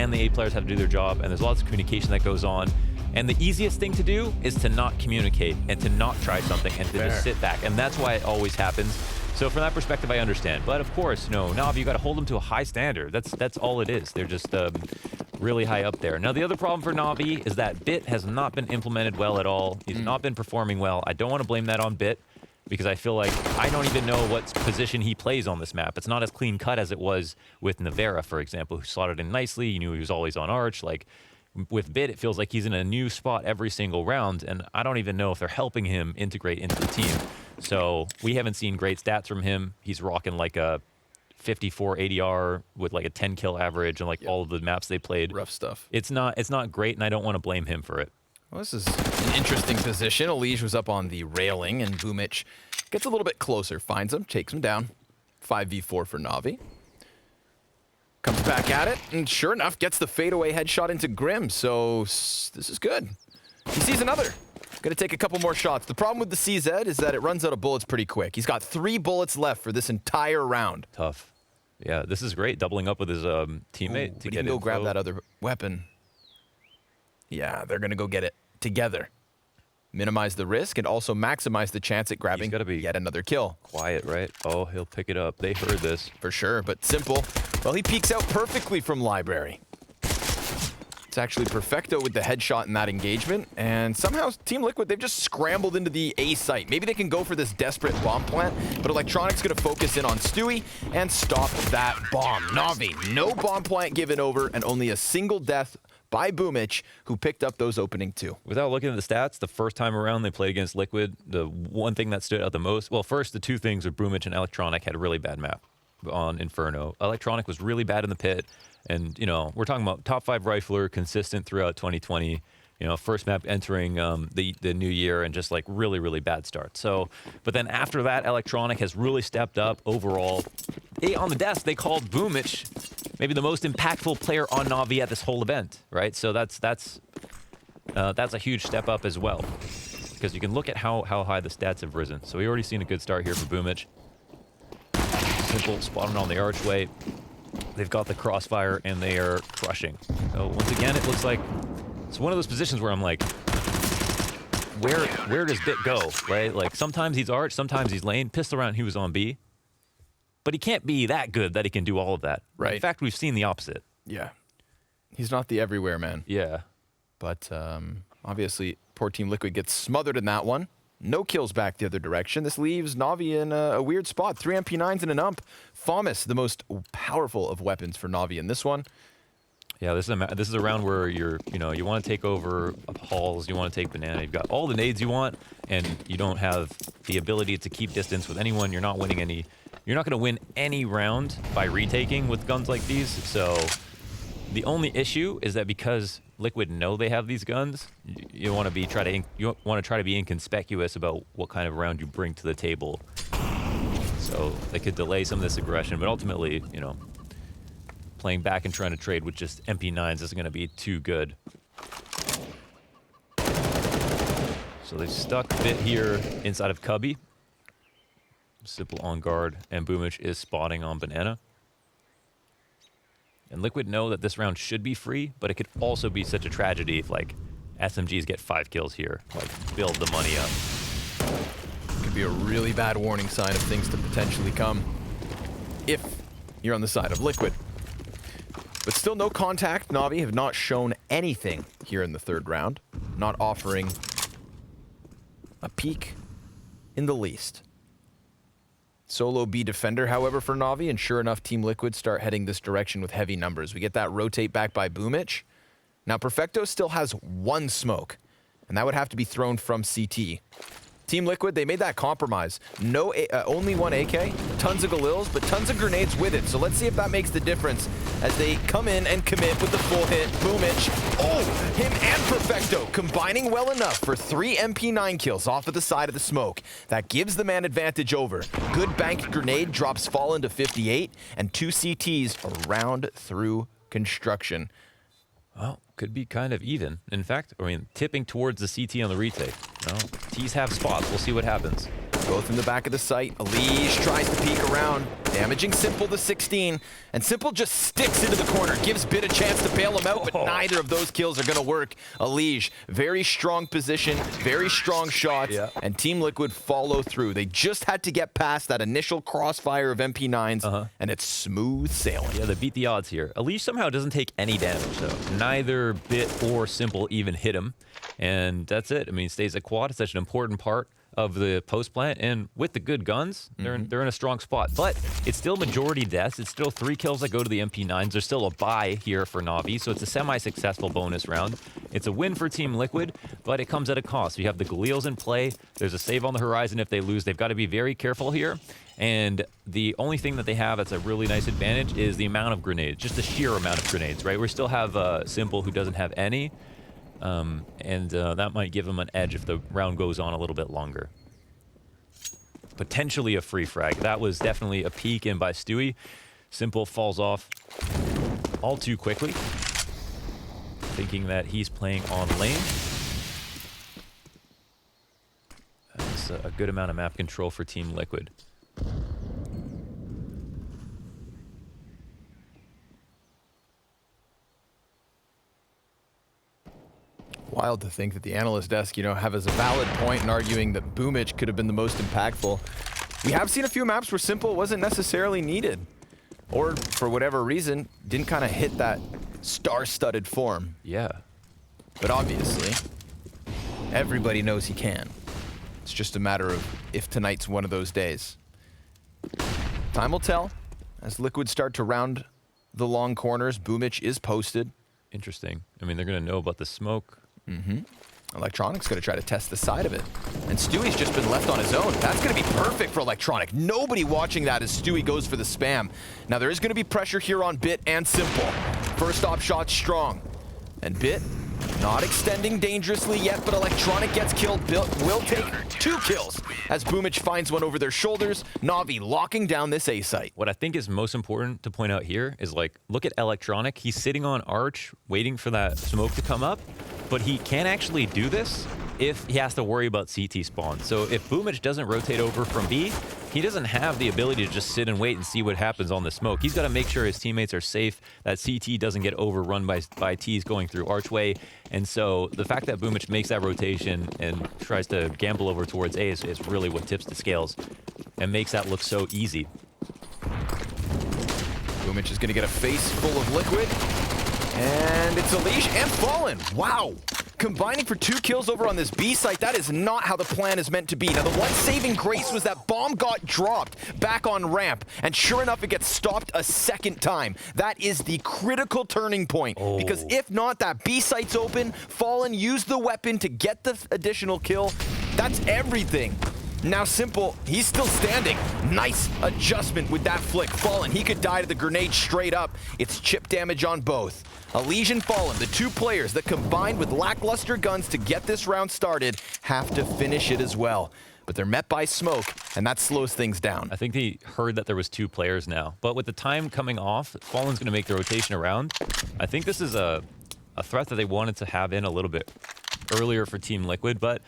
and the A players have to do their job, and there's lots of communication that goes on. And the easiest thing to do is to not communicate and to not try something and to just sit back. And that's why it always happens. So from that perspective, I understand. But of course, you know, Navi, you got to hold them to a high standard. That's all it is. They're just really high up there. Now, the other problem for Navi is that Bit has not been implemented well at all. He's not been performing well. I don't want to blame that on Bit because I feel like I don't even know what position he plays on this map. It's not as clean cut as it was with Navera, for example, who slotted in nicely. You knew he was always on Arch. Like, with Bit, it feels like he's in a new spot every single round, and I don't even know if they're helping him integrate into the team. So we haven't seen great stats from him. He's rocking like a 54 ADR with like a 10 kill average and like all of the maps they played. Rough stuff. It's not great, and I don't want to blame him for it. Well, this is an interesting position. Elige was up on the railing, and woxic gets a little bit closer, finds him, takes him down. 5v4 for Navi. Comes back at it, and sure enough, gets the fadeaway headshot into krimz. So this is good. He sees another. Gonna take a couple more shots. The problem with the CZ is that it runs out of bullets pretty quick. He's got 3 bullets left for this entire round. Tough. Yeah, this is great. Doubling up with his teammate to he get can go info. grab that other weapon. Yeah, they're gonna go get it together. Minimize the risk and also maximize the chance at grabbing yet another kill. Quiet, right? Oh, he'll pick it up. They heard this. For sure, but simple. Well, he peeks out perfectly from library. It's actually Perfecto with the headshot in that engagement, and somehow Team Liquid, they've just scrambled into the A site. Maybe they can go for this desperate bomb plant, but Electronic's gonna focus in on Stewie and stop that bomb. Navi, no bomb plant given over, and only a single death by woxic, who picked up those opening 2. Without looking at the stats, the first time around they played against Liquid, the one thing that stood out the most, well, first, the 2 things with woxic and Electronic had a really bad map on Inferno. Electronic was really bad in the pit, and, you know, we're talking about top 5 rifler, consistent throughout 2020, you know, first map entering the new year, and just like really, really bad start. So, but then after that, Electronic has really stepped up overall. On the desk, they called woxic maybe the most impactful player on Navi at this whole event, right? So that's a huge step up as well, because you can look at how high the stats have risen. So we already seen a good start here for woxic. Simple, spotting on the archway. They've got the crossfire, and they are crushing. So once again, it looks like it's one of those positions where I'm like, where does Bit go, right? Like, sometimes he's arch, sometimes he's lane. Pistol round, he was on B. But he can't be that good that he can do all of that. Right. In fact, we've seen the opposite. Yeah. He's not the everywhere man. Yeah. But obviously, poor Team Liquid gets smothered in that one. No kills back the other direction. This leaves Navi in a weird spot. 3 MP9s and an ump. FAMAS, the most powerful of weapons for Navi in this one. Yeah, this is a round where you want to take over halls, you want to take banana, you've got all the nades you want, and you don't have the ability to keep distance with anyone. You're not winning any. You're not going to win any round by retaking with guns like these. So the only issue is that because Liquid know they have these guns, you want to try to be inconspicuous about what kind of round you bring to the table. So they could delay some of this aggression, but ultimately, you know, playing back and trying to trade with just MP9s isn't going to be too good. So they've stuck Bit here inside of Cubby. Simple on guard, and woxic is spotting on banana. And Liquid know that this round should be free, but it could also be such a tragedy if, like, SMGs get 5 kills here. Like, build the money up. Could be a really bad warning sign of things to potentially come if you're on the side of Liquid. But still no contact. Navi have not shown anything here in the 3rd round. Not offering a peek in the least. Solo B defender, however, for Navi, and sure enough, Team Liquid start heading this direction with heavy numbers. We get that rotate back by woxic. Now, Perfecto still has 1 smoke, and that would have to be thrown from CT. Team Liquid, they made that compromise. Only 1 AK, tons of galils, but tons of grenades with it. So let's see if that makes the difference as they come in and commit with the full hit. woxic, oh, him and Perfecto combining well enough for 3 MP9 kills off of the side of the smoke. That gives the man advantage over. Good banked grenade drops Fallen to 58, and 2 CTs around through construction. Well, could be kind of even. In fact, I mean, tipping towards the CT on the retake. Well, T's have spots. We'll see what happens. Both in the back of the site. Elige tries to peek around, damaging Simple the 16. And Simple just sticks into the corner, gives Bit a chance to bail him out, but neither of those kills are going to work. Elige, very strong position, very strong shots, and Team Liquid follow through. They just had to get past that initial crossfire of MP9s, and it's smooth sailing. Yeah, they beat the odds here. Elige somehow doesn't take any damage, though. Neither Bit or Simple even hit him. And that's it. I mean, stays at quad. It's such an important part of the post plant, and with the good guns, they're in a strong spot. But it's still majority deaths. It's still 3 kills that go to the MP9s. There's still a bye here for Navi, so it's a semi-successful bonus round. It's a win for Team Liquid, but it comes at a cost. You have the Galils in play. There's a save on the horizon. If they lose, they've got to be very careful here. And the only thing that they have that's a really nice advantage is the amount of grenades, just the sheer amount of grenades, right? We still have Simple, who doesn't have any. That might give him an edge if the round goes on a little bit longer. Potentially a free frag. That was definitely a peek in by Stewie. Simple falls off all too quickly, thinking that he's playing on lane. That's a good amount of map control for Team Liquid. Wild to think that the analyst desk, have as a valid point in arguing that boomich could have been the most impactful. We have seen a few maps where Simple wasn't necessarily needed, or for whatever reason, didn't kind of hit that star-studded form. Yeah. But obviously, everybody knows he can. It's just a matter of if tonight's one of those days. Time will tell. As Liquid start to round the long corners, boomich is posted. Interesting. I mean, they're going to know about the smoke. Electronic's going to try to test the side of it. And Stewie's just been left on his own. That's going to be perfect for Electronic. Nobody watching that as Stewie goes for the spam. Now, there is going to be pressure here on Bit and Simple. First op shot strong. And Bit not extending dangerously yet, but Electronic gets killed. Bit will take 2 kills as boomich finds one over their shoulders. Navi locking down this A site. What I think is most important to point out here is, like, look at Electronic. He's sitting on Arch waiting for that smoke to come up, but he can't actually do this if he has to worry about CT spawn. So if boomich doesn't rotate over from B, he doesn't have the ability to just sit and wait and see what happens on the smoke. He's got to make sure his teammates are safe, that CT doesn't get overrun by T's going through archway. And so the fact that boomich makes that rotation and tries to gamble over towards A is really what tips the scales and makes that look so easy. Boomich is going to get a face full of liquid. And it's Elige and Fallen. Wow. Combining for 2 kills over on this B site. That is not how the plan is meant to be. Now, the one saving grace was that bomb got dropped back on ramp. And sure enough, it gets stopped a second time. That is the critical turning point. Because if not, that B site's open. Fallen used the weapon to get the additional kill. That's everything. Now Simple, he's still standing. Nice adjustment with that flick. Fallen, he could die to the grenade straight up. It's chip damage on both. Elige and Fallen, the 2 players that combined with lackluster guns to get this round started, have to finish it as well. But they're met by smoke, and that slows things down. I think they heard that there was 2 players now. But with the time coming off, Fallen's going to make the rotation around. I think this is a threat that they wanted to have in a little bit earlier for Team Liquid, but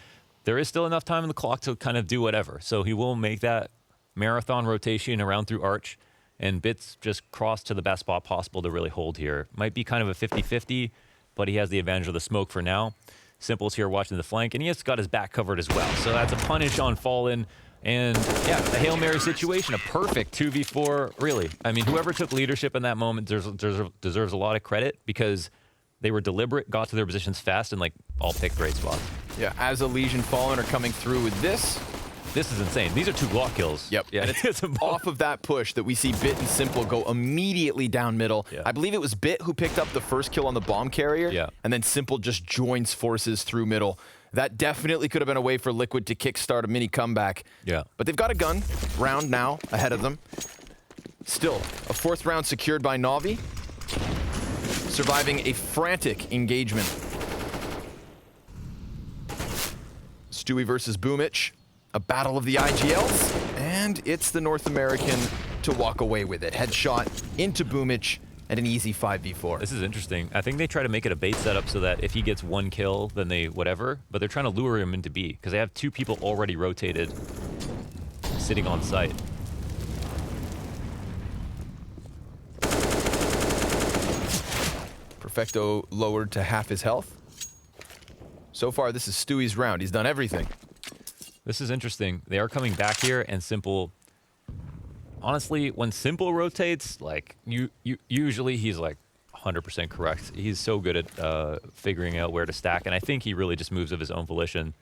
there is still enough time in the clock to kind of do whatever. So he will make that marathon rotation around through Arch, and Bit's just cross to the best spot possible to really hold here. Might be kind of a 50-50, but he has the advantage of the smoke for now. Simple's here watching the flank, and he has got his back covered as well. So that's a punish on Fallen, and yeah, a Hail Mary situation, a perfect 2v4, really. I mean, whoever took leadership in that moment deserves a lot of credit, because they were deliberate, got to their positions fast, and, like, all picked great spots. Yeah, as Elige and Fallen are coming through with this. This is insane. These are 2 Glock kills. Yep. Yeah, and it's off of that push that we see Bit and Simple go immediately down middle. Yeah. I believe it was Bit who picked up the first kill on the bomb carrier. Yeah. And then Simple just joins forces through middle. That definitely could have been a way for Liquid to kickstart a mini comeback. Yeah. But they've got a gun round now ahead of them. Still, a 4th round secured by Navi, surviving a frantic engagement. Stewie versus boomich. A battle of the IGLs, and it's the North American to walk away with it. Headshot into boomich and an easy 5v4. This is interesting. I think they try to make it a bait setup so that if he gets 1 kill, then they whatever, but they're trying to lure him into B, because they have 2 people already rotated sitting on site. Perfecto lowered to half his health. So far, this is Stewie's round. He's done everything. This is interesting. They are coming back here, and Simple... Honestly, when Simple rotates, like, usually he's, like, 100% correct. He's so good at figuring out where to stack, and I think he really just moves of his own volition.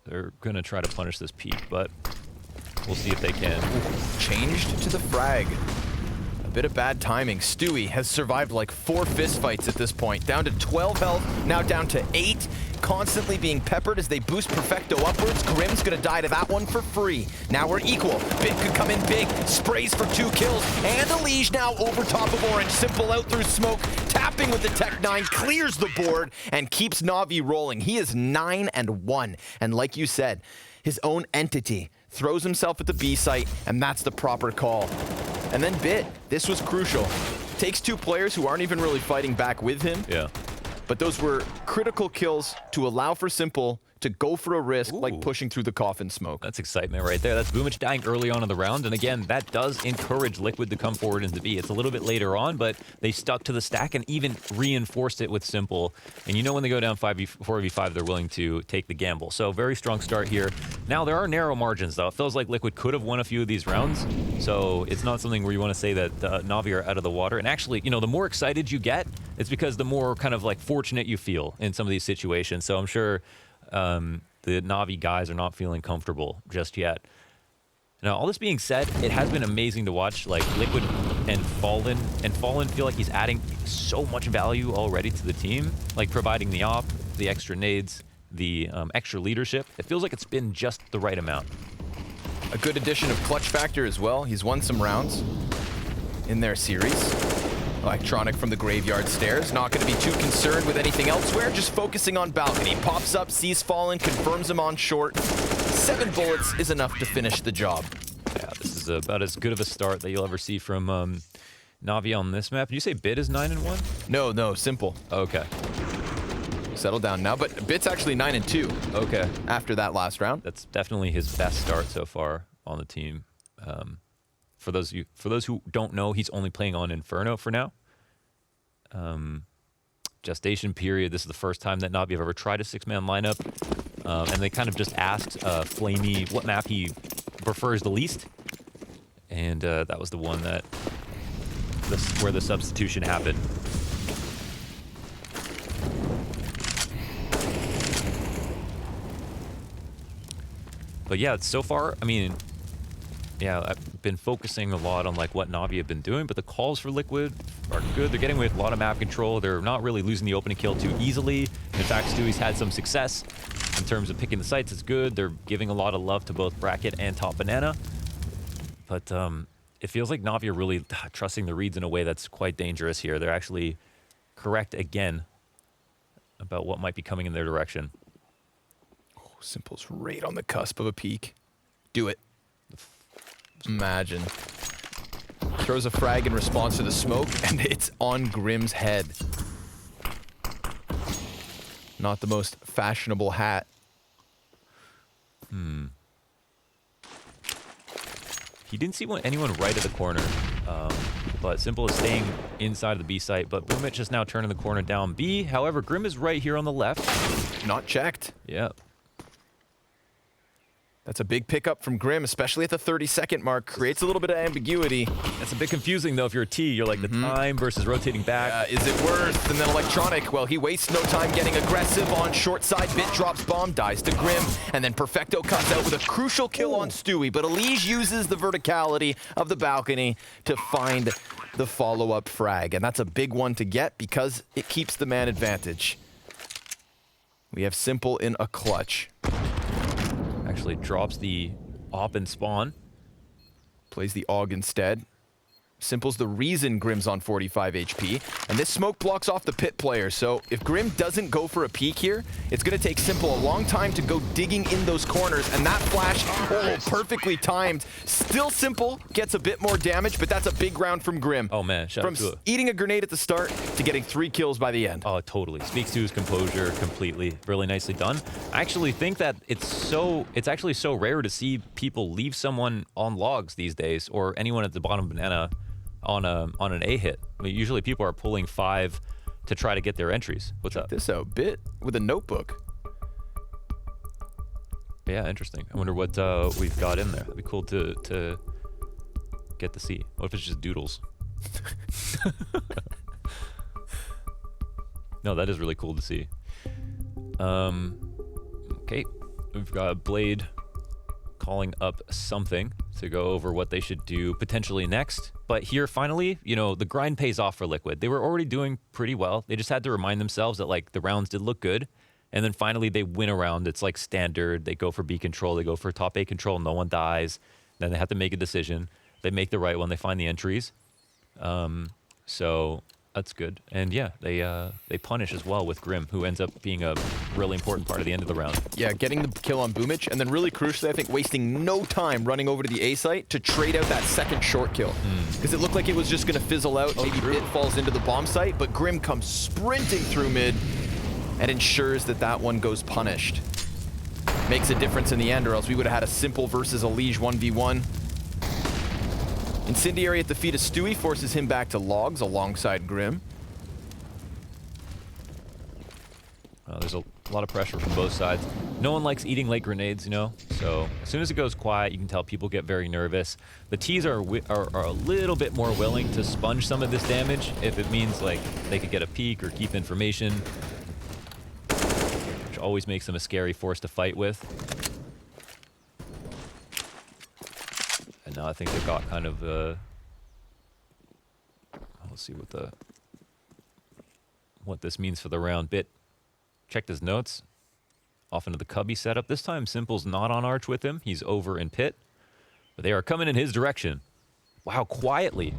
They're going to try to punish this peak, but we'll see if they can. Changed to the frag. A bit of bad timing. Stewie has survived like 4 fistfights at this point. Down to 12 health, now down to 8. Constantly being peppered as they boost Perfecto upwards. Krimz gonna die to that one for free. Now we're equal. Bit could come in big. Sprays for 2 kills. And Elige now over top of Orange. Simple out through smoke. Tapping with the Tech 9. Clears the board and keeps NAVI rolling. He is 9-1. And like you said, his own entity throws himself at the B site, and that's the proper call. And then Bit, this was crucial. Takes 2 players who aren't even really fighting back with him. Yeah. But those were critical kills to allow for Simple to go for a risk, like pushing through the coffin smoke. That's excitement right there. That's boomich dying early on in the round. And again, that does encourage Liquid to come forward into B. It's a little bit later on, but they stuck to the stack and even reinforced it with Simple. And you know when they go down 4v5, they're willing to take the gamble. So very strong start here. Now, there are narrow margins, though. It feels like Liquid could have won a few of these rounds. So it's not something where you want to say that NAVI are out of the water. And actually, you know, the more excited you get, it's because the more kind of like fortunate you feel in some of these situations. So I'm sure the NAVI guys are not feeling comfortable just yet. Now, all this being said, it has been amazing to watch, like, Liquid and Fallen. And Fallen feel like he's adding so much value already to the team, like providing the op, the extra nades, the extra leadership. It feels like it's been just the right amount. A good addition of clutch factor as well. He's won some rounds in their series. Electronic from the graveyard stairs. Not going to be too concerned with anything elsewhere. Just focusing on balcony. Pops up, sees Fallen, confirms him on short. 7 bullets is enough to finish the job. Yeah, this is about as good of a start that you'll ever see from NAVI on this map. Did you say Bit is 9-1? No, Simple. Okay. Settle down now, but Bit's actually 9-2. Okay. After that last round. That's definitely his best start so far on the team. For those who don't know, he's only playing on Inferno for now. Gestation period. This is the first time that NAVI have ever tried a 6-man lineup, and they kind of just asked Flamey what map he prefers the least, and that was the one that where the substitution happened. But yeah, so far, I mean, yeah, I've been focusing a lot on like what NAVI have been doing, but the calls for Liquid are good. They're getting away with a lot of map control. They're not really losing the opening kill too easily. In fact, Stewie's had some success in terms of picking the sites. It's good. They're giving a lot of love to both Bracket and Top Banana. But it feels like NAVI are really trusting the reads in a way that's quite dangerous here. They're actually correct again about what might be coming in their direction. Oh, Simple's right on the cusp of a peak. Do it. Imagine. Throws a frag in response to the smoke, and it's on Grim's head. Not the most fashionable hat. He didn't see anyone right at the corner, but Simple is staying inside of the B site, but boomich is now turning the corner down B. However, Grim is right here on the left. Not checked. Yeah. That's a big pickup from Grim, especially at the 30-second mark. Creates a little bit of ambiguity. That's a bit confusing, though, if you're a T. You're like the time versus rotating back. Is it worth? And then Electronic, well, he wastes no time getting aggressive on short side. Bit drops bomb, dies to Grim. And then Perfecto comes out with a crucial kill on Stewie. But Elige uses the verticality of the balcony to find the follow-up frag. And that's a big one to get because it keeps the man advantage. We have Simple in a clutch. Actually drops the op and spawn. Plays the AUG instead. Simple's the reason Grim's on 45 HP, and this smoke blocks off the pit player, so if Grim doesn't go for a peek here, it's going to take Simple a long time to go digging in those corners, and that flash, oh, perfectly timed. Still Simple gets a bit more damage, but that's a big round from Grim. Oh man, shout out to From eating a grenade at the start to getting 3 kills by the end. Oh, totally. Speaks to his composure completely. Really nicely done. I actually think that it's actually so rare to see people leave someone on logs these days, or anyone at the bottom banana on an A hit. I mean, usually people are pulling 5 to try to get their entries. What's up? This out bit with a notebook. Yeah, interesting. I wonder what we've got in there. It'd be cool to get to see. What if it's just doodles? No, that is really cool to see. Okay, we've got Blade calling up something to go over what they should do potentially next. But here, finally, you know, the grind pays off for Liquid. They were already doing pretty well. They just had to remind themselves that, like, the rounds did look good. And then finally they win a round. It's like standard. They go for B control. They go for top A control. No one dies. Then they have to make a decision. They make the right one. They find the entries. So that's good. And yeah, they punish as well with Grim, who ends up being a really important part of the end of the round. Yeah, getting the kill on Boomich, and then really crucially, I think, wasting no time running over to the A site to trade out that second short kill. Because it looked like it was just going to fizzle out. Maybe Bit falls into the bomb site, but Grim comes sprinting through mid and ensures that that one goes punished. Makes a difference in the end, or else we would have had a Simple versus Elige 1v1. Incendiary at the feet of Stewie forces him back to logs alongside Grim. There's a lot of pressure from both sides. No one likes eating late grenades, you know? So as soon as it goes quiet, you can tell people get very nervous. The T's are a little bit more willing to sponge some of this damage if it means, like, they could get a peek or keep information, which always makes them a scary force to fight with. And now I think they've got kind of let's see what this means for the round. Bit checked his notes. Off into the cubby setup. This time Simple's not on arch with him. He's over in pit. But they are coming in his direction. Wow, quietly.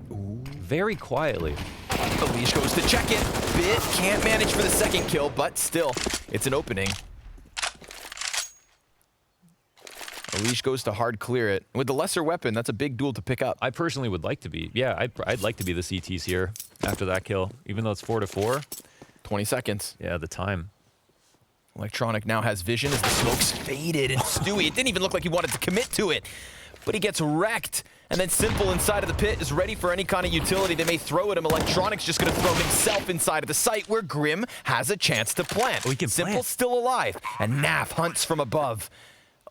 Ooh. Very quietly. Elige goes to check it. Bit can't manage for the second kill, but still, it's an opening. Elige goes to hard clear it. With the lesser weapon, that's a big duel to pick up. I personally would like to be. Yeah, I'd like to be the CTs here after that kill. Even though it's 4-4. 20 seconds. Yeah, the time. Electronic now has vision as the smoke's faded, and Stewie, it didn't even look like he wanted to commit to it. But he gets wrecked. And then Simple inside of the pit is ready for any kind of utility they may throw at him. Electronic's just going to throw himself inside of the site where Grim has a chance to plant. Oh, he can Simple's still alive, and Nav hunts from above.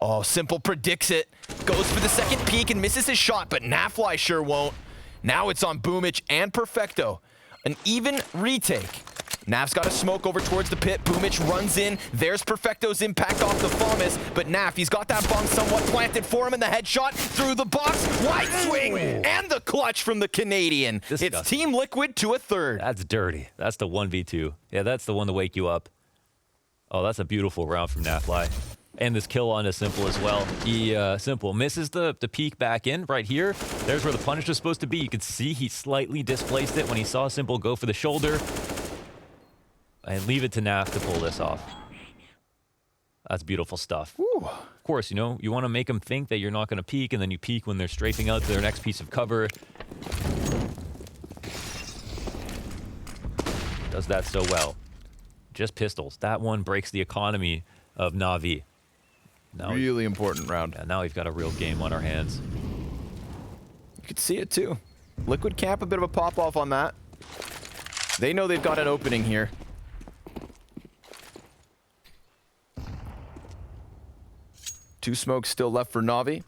Oh, Simple predicts it. Goes for the second peek and misses his shot, but Nafly sure won't. Now it's on Boomich and Perfecto. An even retake. Nav's got a smoke over towards the pit. Boomich runs in. There's Perfecto's impact off the FAMAS. But Naf, he's got that bomb somewhat planted for him, and the headshot through the box. Wide swing and the clutch from the Canadian. It's Team Liquid to a third. That's dirty. That's the 1v2. Yeah, that's the one to wake you up. Oh, that's a beautiful round from Nafly. And this kill on a Simple as well. He, Simple misses the peek back in right here. There's where the punish was supposed to be. You could see he slightly displaced it when he saw Simple go for the shoulder. And leave it to Naf to pull this off. That's beautiful stuff. Ooh. Of course, you know, you want to make them think that you're not going to peek, and then you peek when they're strafing out to their next piece of cover. Does that so well. Just pistols. That one breaks the economy of NAVI. Now really important round. Yeah, now we've got a real game on our hands. You could see it too. Liquid Camp, a bit of a pop-off on that. They know they've got an opening here. Two smokes still left for Navi.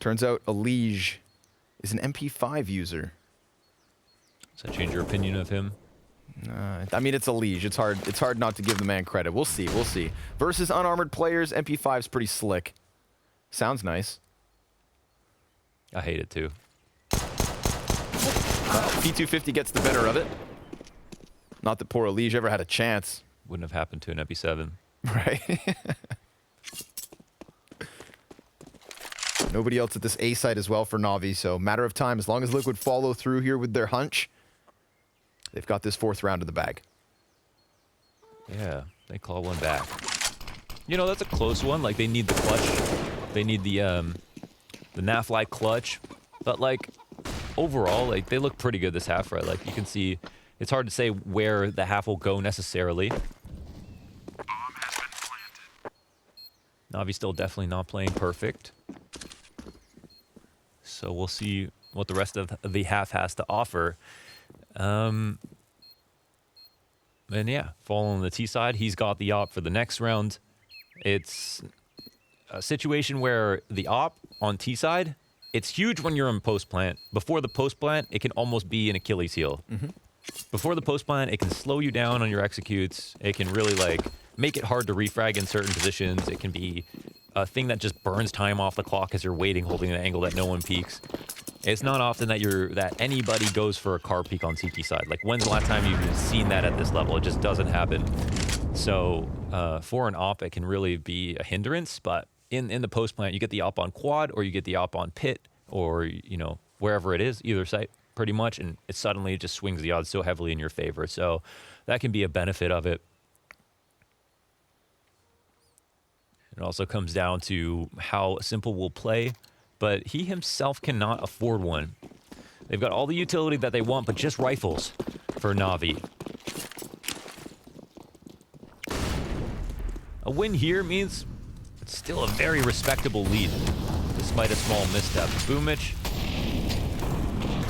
Turns out Elige is an MP5 user. Does that change your opinion of him? I mean, it's Elige. It's hard not to give the man credit. We'll see. We'll see. Versus unarmored players, MP5's pretty slick. Sounds nice. I hate it too. Well, P250 gets the better of it. Not that poor Elige ever had a chance. Wouldn't have happened to an MP7. Right. Nobody else at this A site as well for Navi, so matter of time. As long as Liquid follow through here with their hunch, they've got this 4th round in the bag. Yeah, they claw one back. You know, that's a close one. Like, they need the clutch. They need the NAFI clutch. But, like, overall, like, they look pretty good this half, right? Like, you can see, it's hard to say where the half will go necessarily. Navi's still definitely not playing perfect. So we'll see what the rest of the half has to offer. And yeah, Fall on the T side. He's got the op for the next round. It's a situation where the op on T side, it's huge when you're in post plant. Before the post plant, it can almost be an Achilles heel. Before the post plant, it can slow you down on your executes. It can really like make it hard to refrag in certain positions. It can be a thing that just burns time off the clock as you're waiting, holding an angle that no one peeks. It's not often that anybody goes for a car peek on CT side. Like, when's the last time you've seen that at this level? It just doesn't happen. So for an op, it can really be a hindrance. But in the post plant, you get the op on quad, or you get the op on pit, or you know, wherever it is, either site pretty much, and it suddenly just swings the odds so heavily in your favor. So that can be a benefit of it. It also comes down to how Simple will play, but he himself cannot afford one. They've got all the utility that they want, but just rifles for Navi. A win here means it's still a very respectable lead, despite a small misstep. Boomich,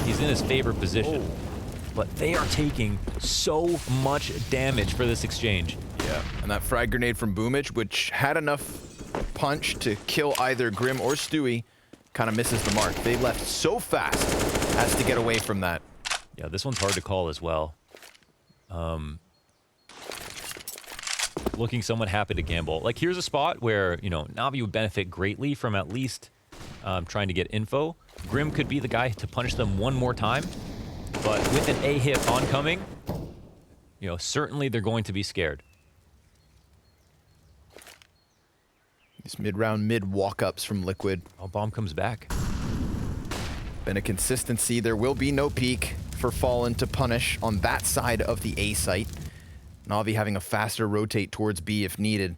he's in his favorite position, but they are taking so much damage for this exchange. Yeah, and that frag grenade from Boomich, which had enough punch to kill either Grim or Stewie, kind of misses the mark. They left so fast as to get away from that. Yeah, this one's hard to call as well. Looking somewhat happy to gamble. Like, here's a spot where, you know, Navi would benefit greatly from at least trying to get info. Grim could be the guy to punish them one more time, but with an A hit oncoming, you know, certainly they're going to be scared. These mid-round mid walk-ups from Liquid. Oh, bomb comes back. Been a consistency. There will be no peek for Fallen to punish on that side of the A site. Navi having a faster rotate towards B if needed.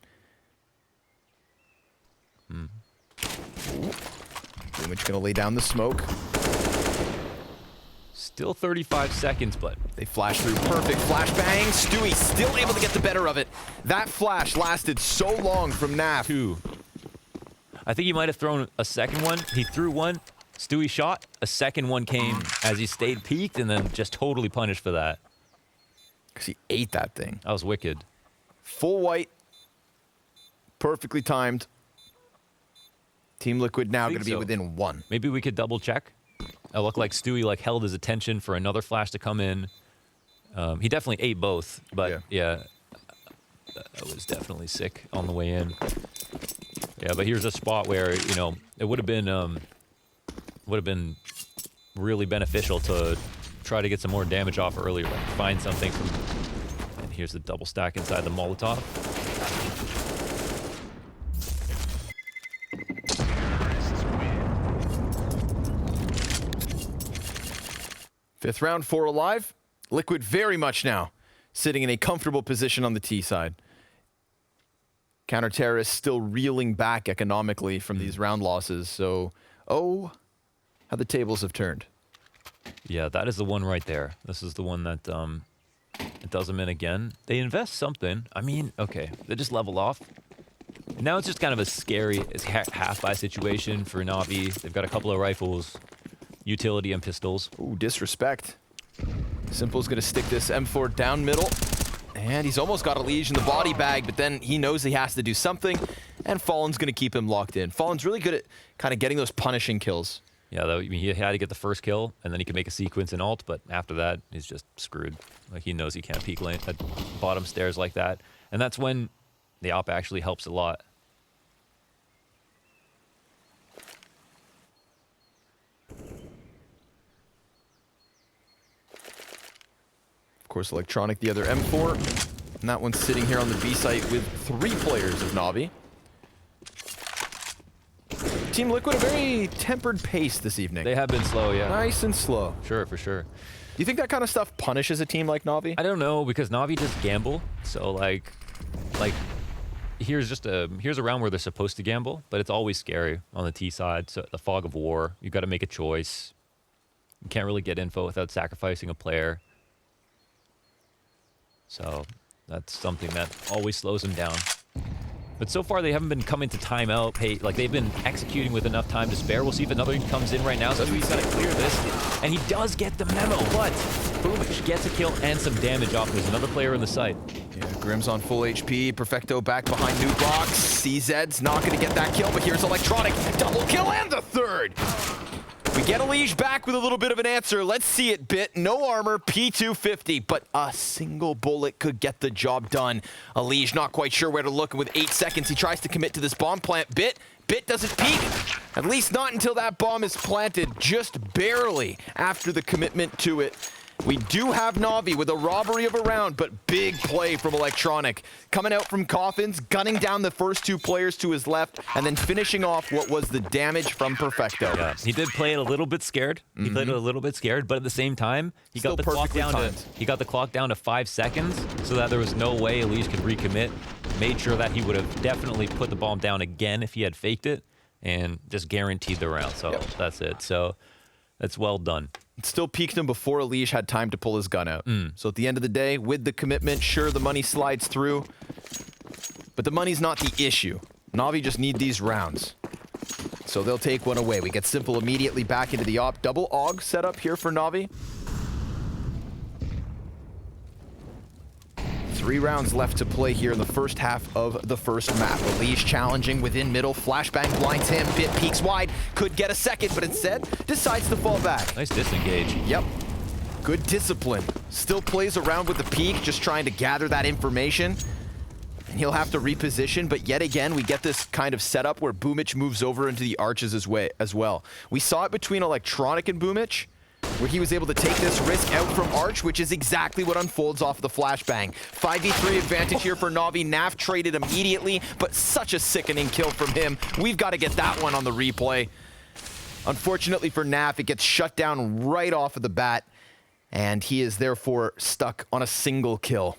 Boomich gonna lay down the smoke. Still 35 seconds, but they flash through. Perfect flashbang. Stewie still able to get the better of it. That flash lasted so long from NAF. Two. I think he might have thrown a second one. He threw one. Stewie shot. A second one came as he stayed peaked and then just totally punished for that. Because he ate that thing. That was wicked. Full white. Perfectly timed. Team Liquid now going to be within one. Maybe we could double check. It looked like Stewie like held his attention for another flash to come in. He definitely ate both, but yeah, that was definitely sick on the way in. Yeah, but here's a spot where, you know, it would have been really beneficial to try to get some more damage off earlier, like find something from. And here's the double stack inside the Molotov. Fifth round, 4 alive. Liquid very much now sitting in a comfortable position on the T side. Counter-terrorists still reeling back economically from these round losses. So, oh, how the tables have turned. Yeah, that is the one right there. This is the one that it does them in again. They invest something. I mean, okay, they just level off. And now it's just kind of a scary half-buy situation for Navi. They've got a couple of rifles, utility and pistols. Ooh, disrespect. Simple's gonna stick this M4 down middle. And he's almost got elige in the body bag, but then he knows he has to do something. And Fallen's gonna keep him locked in. Fallen's really good at kind of getting those punishing kills. Yeah, though, I mean, he had to get the first kill, and then he could make a sequence in ult, but after that, he's just screwed. Like, he knows he can't peek lane at bottom stairs like that. And that's when the op actually helps a lot. Of course, Electronic, the other M4. And that one's sitting here on the B site with 3 players of Navi. Team Liquid a very tempered pace this evening. They have been slow, yeah. Nice and slow. Sure, for sure. Do you think that kind of stuff punishes a team like Navi? I don't know, because Navi just gamble. So like here's a round where they're supposed to gamble, but it's always scary on the T side. So the fog of war, you got to make a choice. You can't really get info without sacrificing a player. So that's something that always slows them down. But so far, they haven't been coming to timeout. Hey, like, they've been executing with enough time to spare. We'll see if another comes in right now. So he's got to clear this. And he does get the memo, but boomich gets a kill and some damage off. There's another player in the site. Yeah, Grim's on full HP. Perfecto back behind new box. CZ's not going to get that kill, but here's Electronic. Double kill and the third. We get Elige back with a little bit of an answer. Let's see it, Bit. No armor, P250, but a single bullet could get the job done. Elige not quite sure where to look, and with 8 seconds, he tries to commit to this bomb plant. Bit doesn't peek, at least not until that bomb is planted, just barely after the commitment to it. We do have Navi with a robbery of a round, but big play from Electronic. Coming out from coffins, gunning down the first 2 players to his left, and then finishing off what was the damage from Perfecto. Yeah, he did play it a little bit scared. He played it a little bit scared, but at the same time, he got the clock down to 5 seconds, so that there was no way Elige could recommit. Made sure that he would have definitely put the bomb down again if he had faked it, and just guaranteed the round. So that's it. So that's well done. It still peaked him before Elige had time to pull his gun out. So at the end of the day, with the commitment, sure, the money slides through, but the money's not the issue. Navi just need these rounds. So they'll take one away. We get Simple immediately back into the op. Double AUG set up here for Navi. 3 rounds left to play here in the first half of the first map. Elige challenging within middle. Flashbang blinds him. Bit peeks wide. Could get a second, but instead decides to fall back. Nice disengage. Yep. Good discipline. Still plays around with the peek, just trying to gather that information. And he'll have to reposition, but yet again, we get this kind of setup where boomich moves over into the arches as well. We saw it between Electronic and boomich, where he was able to take this risk out from Arch, which is exactly what unfolds off the flashbang. 5v3 advantage here for Navi. Nav traded immediately, but such a sickening kill from him. We've got to get that one on the replay. Unfortunately for Nav, it gets shut down right off of the bat, and he is therefore stuck on a single kill.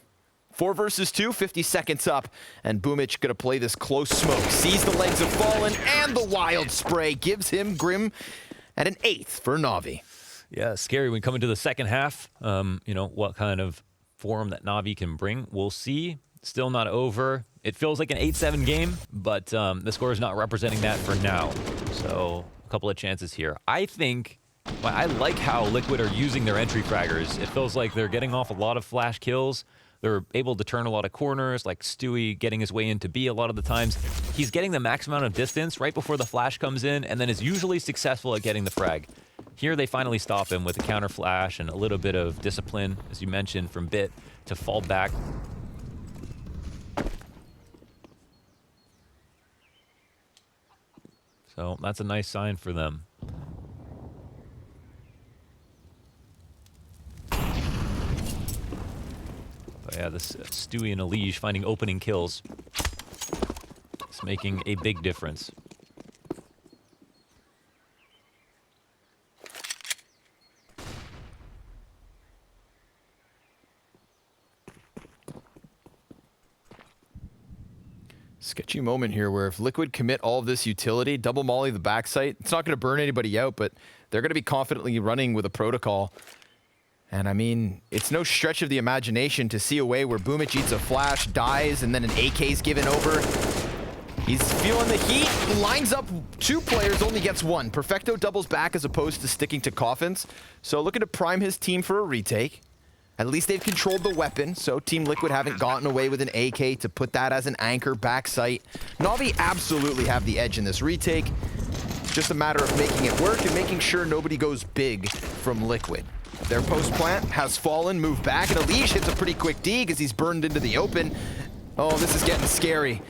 4 versus 2, 50 seconds up, and boomich gonna play this close smoke. Sees the legs of Fallen, and the wild spray gives him Grim at an 8th for Navi. Yeah, scary when we come into the second half. You know, what kind of form that Navi can bring. We'll see. Still not over. It feels like an 8-7 game, but the score is not representing that for now. So a couple of chances here. I think, well, I like how Liquid are using their entry fraggers. It feels like they're getting off a lot of flash kills. They're able to turn a lot of corners, like Stewie getting his way into B a lot of the times. He's getting the max amount of distance right before the flash comes in, and then is usually successful at getting the frag. Here they finally stop him with a counter flash and a little bit of discipline, as you mentioned, from Bit to fall back. So that's a nice sign for them. But yeah, this Stewie and Elige finding opening kills. It's making a big difference. Sketchy moment here where if Liquid commit all of this utility, double molly the backside, it's not going to burn anybody out, but they're going to be confidently running with a protocol. And I mean, it's no stretch of the imagination to see a way where boomich eats a flash, dies, and then an AK's given over. He's feeling the heat, lines up 2 players, only gets 1. Perfecto doubles back as opposed to sticking to coffins. So looking to prime his team for a retake. At least they've controlled the weapon, so Team Liquid haven't gotten away with an AK to put that as an anchor back sight. Navi absolutely have the edge in this retake. It's just a matter of making it work and making sure nobody goes big from Liquid. Their post plant has fallen, moved back, and Elige hits a pretty quick D because he's burned into the open. Oh, this is getting scary.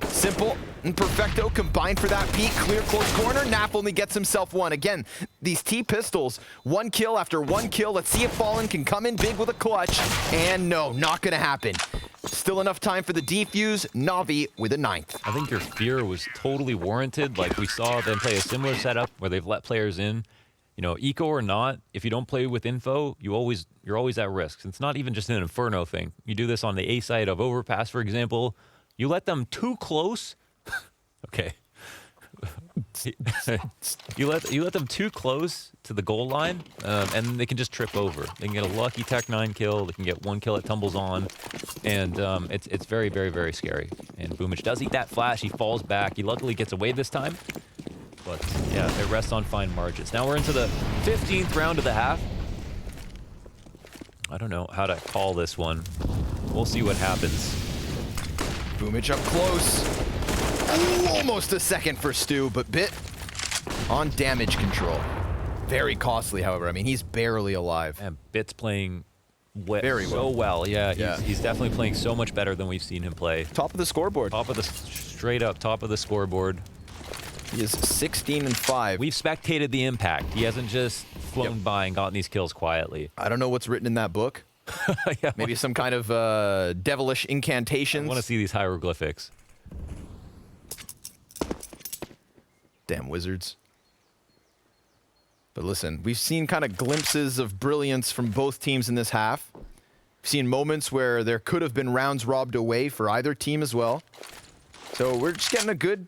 Simple and Perfecto combined for that peek. Clear close corner. Nap only gets himself 1. Again, these T-pistols, 1 kill after 1 kill. Let's see if Fallen can come in big with a clutch. And no, not going to happen. Still enough time for the defuse. Navi with a 9th. I think your fear was totally warranted. Like, we saw them play a similar setup where they've let players in. You know, eco or not, if you don't play with info, you're always at risk. It's not even just an Inferno thing. You do this on the A side of Overpass, for example. You let them too close. Okay. you let them too close to the goal line, and they can just trip over. They can get a lucky Tech 9 kill. They can get 1 kill that tumbles on, and it's very, very, very scary. And boomich does eat that flash. He falls back. He luckily gets away this time. But yeah, it rests on fine margins. Now we're into the 15th round of the half. I don't know how to call this one. We'll see what happens. boomich up close. Ooh, almost a second for Stu, but Bit on damage control. Very costly, however. I mean, he's barely alive. And Bit's playing very well. Yeah, he's definitely playing so much better than we've seen him play. Top of the scoreboard. Straight up top of the scoreboard. He is 16-5. We've spectated the impact. He hasn't just flown by and gotten these kills quietly. I don't know what's written in that book. Yeah, maybe some kind of devilish incantations. I want to see these hieroglyphics. Damn wizards. But listen, we've seen kind of glimpses of brilliance from both teams in this half. We've seen moments where there could have been rounds robbed away for either team as well. So we're just getting a good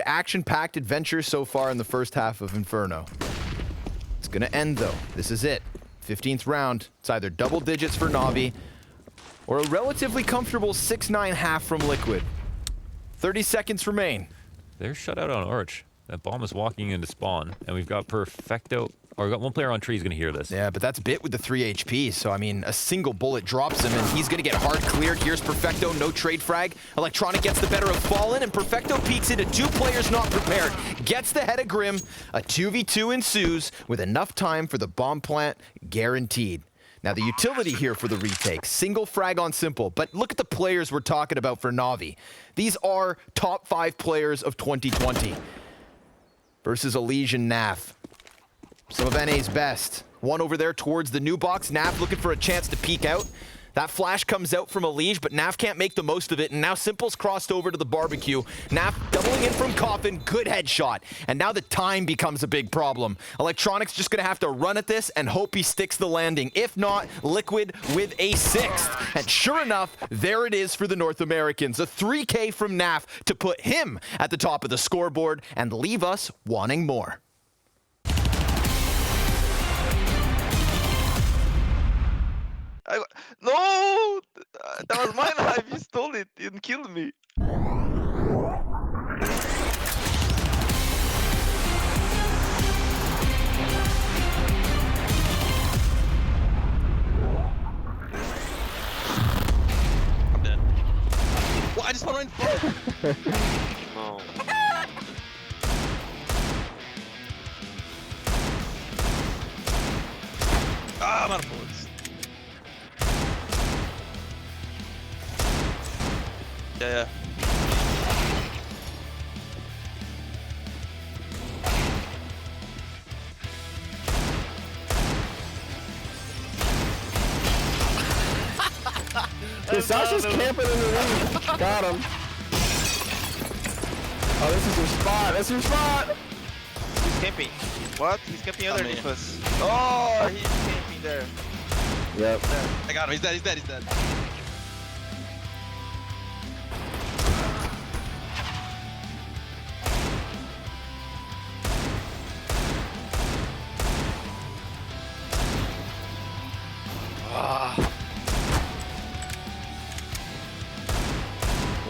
action-packed adventure so far in the first half of Inferno. It's gonna end though. This is it. 15th round. It's either double digits for Navi or a relatively comfortable 6-9 half from Liquid. 30 seconds remain. They're shut out on Arch. That bomb is walking into spawn, and we've got Perfecto. Or we've got one player on tree. He's gonna hear this. Yeah, but that's Bit with the 3 HP. So I mean, a single bullet drops him, and he's gonna get hard cleared. Here's Perfecto, no trade frag. Electronic gets the better of Fallen, and Perfecto peeks into 2 players not prepared. Gets the head of Grim. A 2v2 ensues with enough time for the bomb plant guaranteed. Now the utility here for the retake, single frag on simple, but look at the players we're talking about for Navi. These are top 5 players of 2020 versus Elige and NAF. Some of NA's best. One over there towards the new box. NAF looking for a chance to peek out. That flash comes out from Elige, but NAF can't make the most of it, and now Simple's crossed over to the barbecue. NAF doubling in from Coffin, good headshot. And now the time becomes a big problem. Electronic's just gonna have to run at this and hope he sticks the landing. If not, Liquid with a 6th. And sure enough, there it is for the North Americans. A 3K from NAF to put him at the top of the scoreboard and leave us wanting more. No! That was my life, you stole it, you killed me. I'm dead. What? I just went right in front. No. Ah, I'm out of bullets. Yeah. Sasha's camping in the room. Got him. Oh, this is your spot. That's your spot. He's camping. What? He's camping underneath us. Oh, he's camping there. Yep. There. I got him. He's dead. He's dead. He's dead.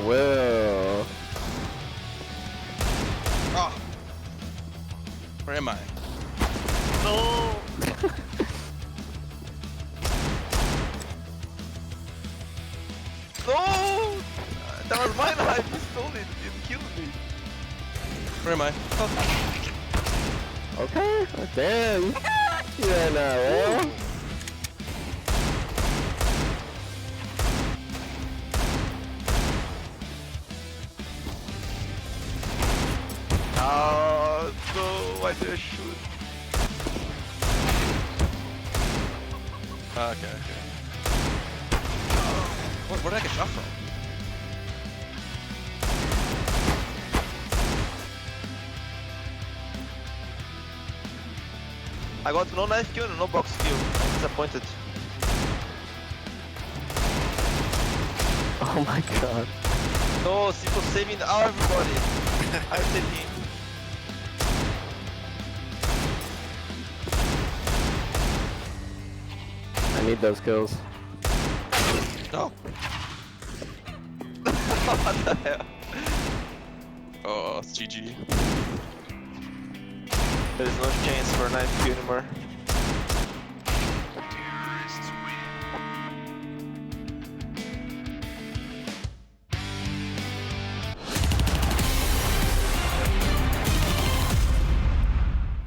Well. Oh. Where am I? No. No. That was my life. You stole it. You killed me. Where am I? Oh. Okay. Damn. Yeah, nah, well. Oh, no. Why did I shoot? Okay. Where did I get shot from? I got no knife kill and no box kill. I'm disappointed. Oh my god. No, Sipo saving everybody. I'm taking. I need those kills. No. What the hell? Oh, it's GG. There's no chance for a knife kill anymore.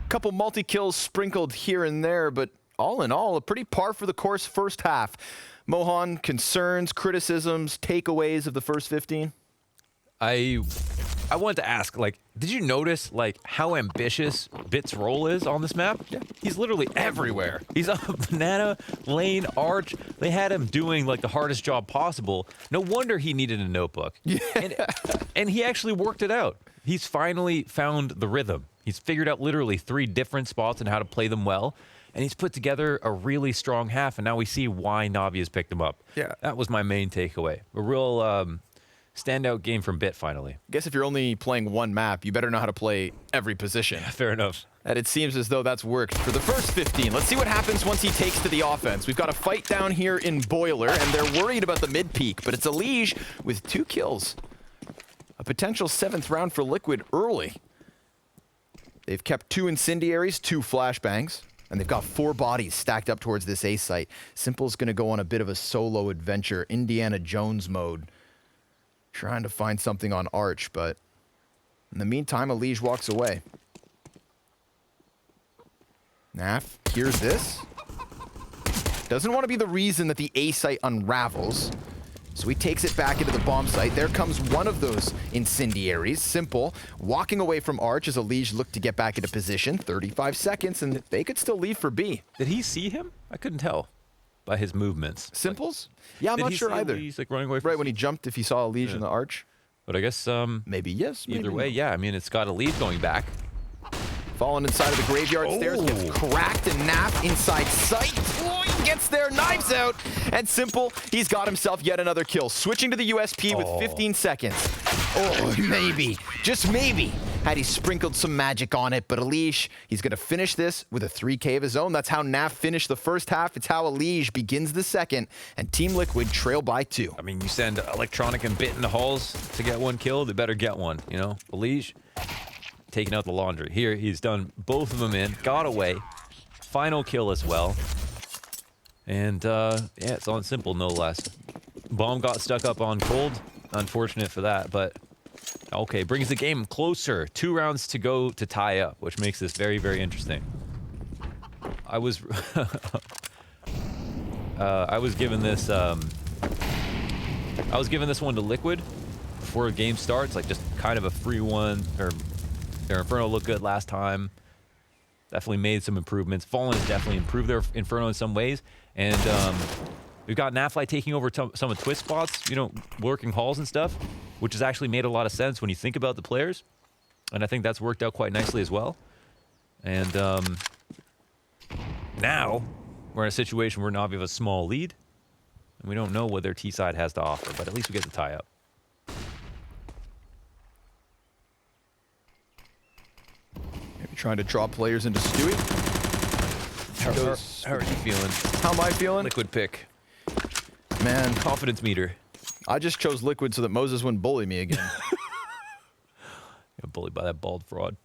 Couple multi-kills sprinkled here and there, but all in all, a pretty par for the course first half. Mohan, concerns, criticisms, takeaways of the first 15? I wanted to ask, like, did you notice, like, how ambitious Bit's role is on this map? Yeah. He's literally everywhere. He's up banana, lane, arch. They had him doing, like, the hardest job possible. No wonder he needed a notebook. Yeah. And he actually worked it out. He's finally found the rhythm. He's figured out literally 3 different spots and how to play them well. And he's put together a really strong half, and now we see why Navi has picked him up. Yeah. That was my main takeaway. A real standout game from Bit, finally. I guess if you're only playing one map, you better know how to play every position. Fair enough. And it seems as though that's worked for the first 15. Let's see what happens once he takes to the offense. We've got a fight down here in Boiler, and they're worried about the mid peak, but it's elige with 2 kills. A potential 7th round for Liquid early. They've kept 2 incendiaries, 2 flashbangs, and they've got 4 bodies stacked up towards this A site. Simple's going to go on a bit of a solo adventure, Indiana Jones mode, trying to find something on Arch, but in the meantime, elige walks away. Naf hears this. Doesn't want to be the reason that the A site unravels. So he takes it back into the bomb site. There comes one of those incendiaries. Simple walking away from Arch as elige look to get back into position. 35 seconds, and they could still leave for B. Did he see him? I couldn't tell by his movements. Simples? Yeah, I'm not sure either. He's like running away from right when he jumped, if he saw elige in the Arch. But I guess maybe yes. Either maybe way, no. yeah. I mean, it's got elige going back. Falling inside of the graveyard stairs, gets cracked, and Naf inside sight. Oh, he gets there, knives out, and Simple, he's got himself yet another kill. Switching to the USP with 15 seconds. Oh, maybe, just maybe, had he sprinkled some magic on it, but elige, he's gonna finish this with a 3K of his own. That's how Naf finished the first half. It's how elige begins the second, and Team Liquid trail by 2. I mean, you send Electronic and Bit in the halls to get 1 kill, they better get one, you know? elige, taking out the laundry. Here, he's done both of them in, got away. Final kill as well. And, yeah, it's on Simple, no less. Bomb got stuck up on cold. Unfortunate for that, but okay, brings the game closer. 2 rounds to go to tie up, which makes this very, very interesting. I was given this one to Liquid before a game starts, like just kind of a free one. Their Inferno looked good last time. Definitely made some improvements. Fallen has definitely improved their Inferno in some ways. And we've got Nafly taking over some of twistzz spots, you know, working halls and stuff, which has actually made a lot of sense when you think about the players. And I think that's worked out quite nicely as well. And now we're in a situation where Navi have a small lead. And we don't know what their T side has to offer, but at least we get the tie up. Trying to draw players into Stewie. How are you feeling? How am I feeling? Liquid pick. Man. Confidence meter. I just chose Liquid so that Moses wouldn't bully me again. Got bullied by that bald fraud.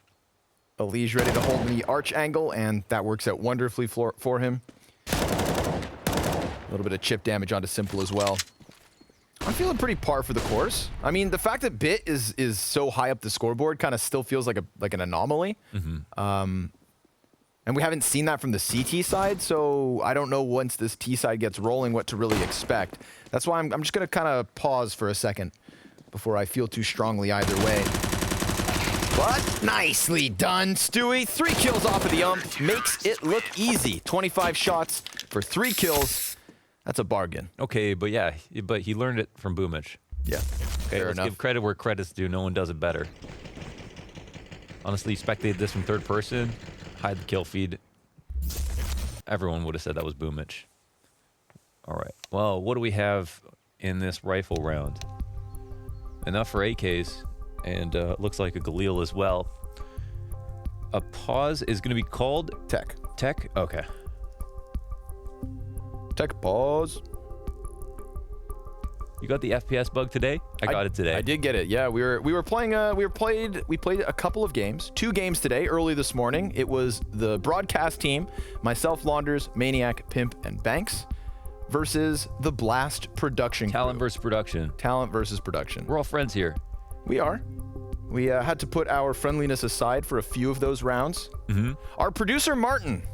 elige ready to hold the arch angle, and that works out wonderfully for him. A little bit of chip damage onto Simple as well. I'm feeling pretty par for the course. I mean, the fact that Bit is so high up the scoreboard kind of still feels like an anomaly. Mm-hmm. And we haven't seen that from the CT side, so I don't know once this T side gets rolling what to really expect. That's why I'm just going to kind of pause for a second before I feel too strongly either way. But nicely done, Stewie. 3 kills off of the ump. Makes it look easy. 25 shots for 3 kills. That's a bargain. Okay, but yeah, but he learned it from Boomich. Yeah. Okay, Fair let's enough. give credit where credit's due. No one does it better. Honestly, spectated this from third person, hide the kill feed. Everyone would have said that was Boomich. All right. Well, what do we have in this rifle round? Enough for AKs, and looks like a Galil as well. A pause is going to be called Tech. Tech. Okay. Tech pause. You got the FPS bug today? I got it today. I did get it. Yeah, we were playing. We played a couple of games. 2 games today, early this morning. It was the broadcast team, myself, Launders, Maniac, Pimp, and Banks, versus the Blast production crew. Talent versus production. Talent versus production. We're all friends here. We are. We had to put our friendliness aside for a few of those rounds. Our producer Martin.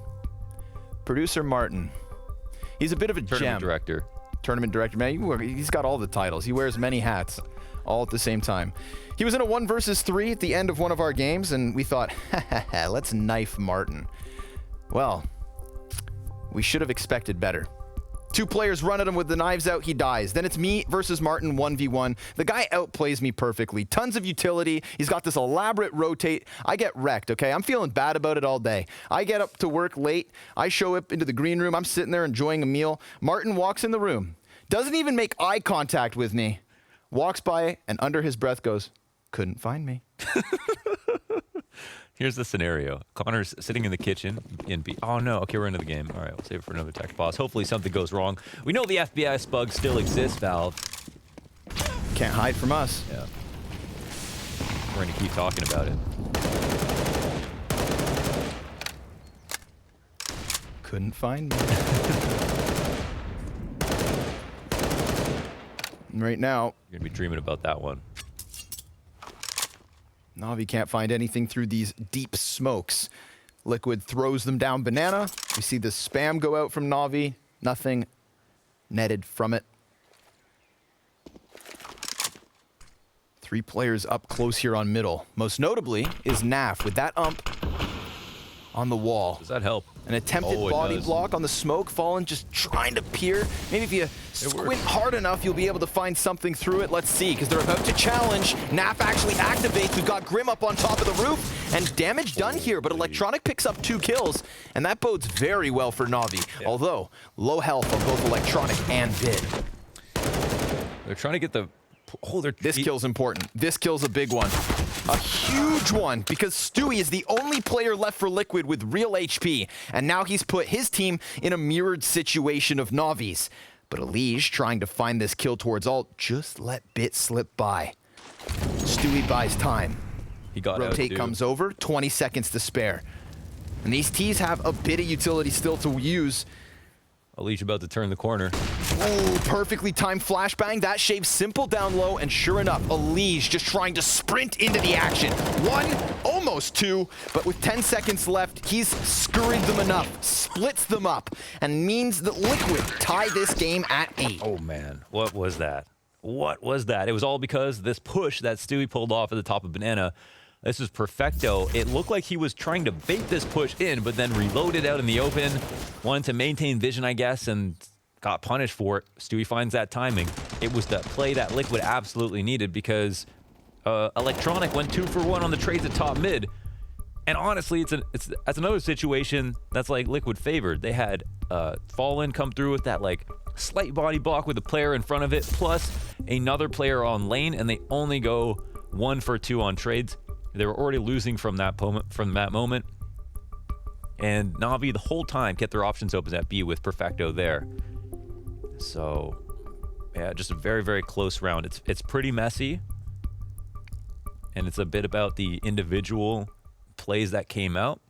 He's a bit of a Tournament gem. director. Tournament director, man. He's got all the titles. He wears many hats, all at the same time. He was in a 1 versus 3 at the end of one of our games, and we thought, let's knife Martin. Well, we should have expected better. 2 players run at him with the knives out, he dies. Then it's me versus Martin, 1v1. The guy outplays me perfectly. Tons of utility. He's got this elaborate rotate. I get wrecked, okay? I'm feeling bad about it all day. I get up to work late. I show up into the green room. I'm sitting there enjoying a meal. Martin walks in the room. Doesn't even make eye contact with me. Walks by and under his breath goes, couldn't find me. Here's the scenario. Connor's sitting in the kitchen in B. Oh no, okay, we're into the game. All right, we'll save it for another tech pause. Hopefully something goes wrong. We know the FPS bug still exists, Valve. Can't hide from us. Yeah. We're gonna keep talking about it. Couldn't find me. And right now, You're gonna be dreaming about that one. Navi can't find anything through these deep smokes. Liquid throws them down banana. We see the spam go out from Navi. Nothing netted from it. 3 players up close here on middle. Most notably is Naf with that ump on the wall. Does that help? An attempted body block on the smoke, Fallen just trying to peer. Maybe if you squint hard enough, you'll be able to find something through it. Let's see, because they're about to challenge. Naf actually activates. We've got Grim up on top of the roof, and damage done here, but Electronic picks up 2 kills, and that bodes very well for Navi. Yeah. Although, low health on both Electronic and Bid. They're trying to get the... Oh, this kill's important. This kill's a big one. A huge one, because Stewie is the only player left for Liquid with real HP, and now he's put his team in a mirrored situation of Navi's. But Elige, trying to find this kill towards ult, just let Bit slip by. Stewie buys time. He got Rotate comes over, 20 seconds to spare. And these T's have a bit of utility still to use. Elige about to turn the corner. Oh, perfectly timed flashbang. That shaves Simple down low, and sure enough, Elige just trying to sprint into the action. 1, almost 2, but with 10 seconds left, he's scurried them enough, splits them up, and means that Liquid tie this game at 8. Oh man, what was that? What was that? It was all because this push that Stewie pulled off at the top of Banana. This is perfecto. It looked like he was trying to bait this push in, but then reloaded out in the open. Wanted to maintain vision, I guess, and got punished for it. Stewie finds that timing. It was the play that Liquid absolutely needed, because Electronic went 2 for 1 on the trades at top mid. And honestly, that's another situation that's like Liquid favored. They had Fallen come through with that like slight body block with a player in front of it, plus another player on lane, and they only go 1 for 2 on trades. They were already losing from that moment. And Navi the whole time kept their options open at B with Perfecto there. So, yeah, just a very, very close round. It's pretty messy. And it's a bit about the individual plays that came out.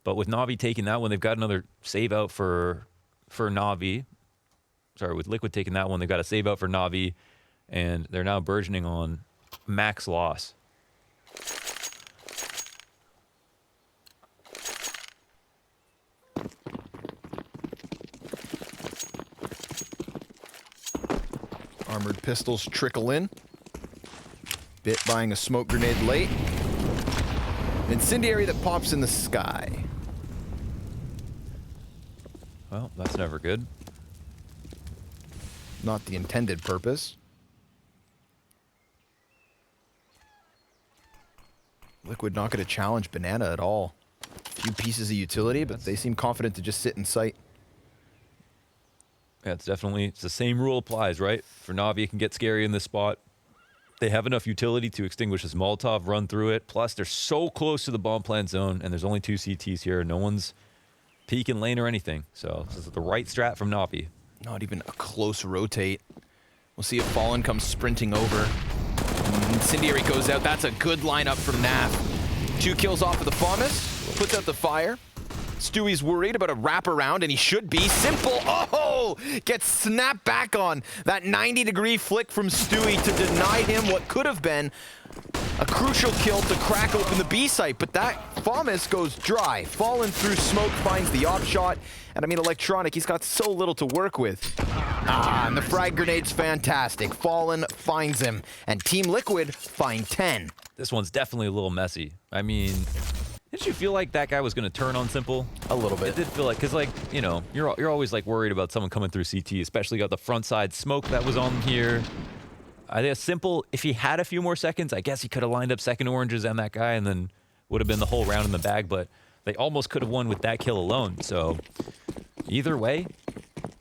But with Navi taking that one, they've got another save out for Navi. Sorry, with Liquid taking that one, they've got a save out for Navi. And they're now burgeoning on max loss. Armored pistols trickle in. Bit buying a smoke grenade late. Incendiary that pops in the sky. Well, that's never good. not the intended purpose. Liquid not going to challenge Banana at all. A few pieces of utility, but they seem confident to just sit in sight. Yeah, it's the same rule applies, right? For Navi, it can get scary in this spot. They have enough utility to extinguish this Molotov, run through it. Plus, they're so close to the bomb plant zone, and there's only 2 CTs here. No one's peeking lane or anything. So this is the right strat from Navi. Not even a close rotate. We'll see if Fallen comes sprinting over. Incendiary goes out. That's a good lineup from Nav. 2 kills off of the FAMAS. Puts out the fire. Stewie's worried about a wraparound, and he should be. Simple. Oh! Gets snapped back on. That 90-degree flick from Stewie to deny him what could have been a crucial kill to crack open the B site, but that FAMAS goes dry. Fallen through smoke, finds the op shot, and I mean, Electronic, he's got so little to work with. And the frag grenade's fantastic. Fallen finds him, and Team Liquid find 10. This one's definitely a little messy. I mean, didn't you feel like that guy was going to turn on Simple? A little bit. It did feel like, because like, you know, you're always like worried about someone coming through CT, especially got the front side smoke that was on here. I think Simple, if he had a few more seconds, I guess he could have lined up second oranges and that guy, and then would have been the whole round in the bag, but they almost could have won with that kill alone. So either way,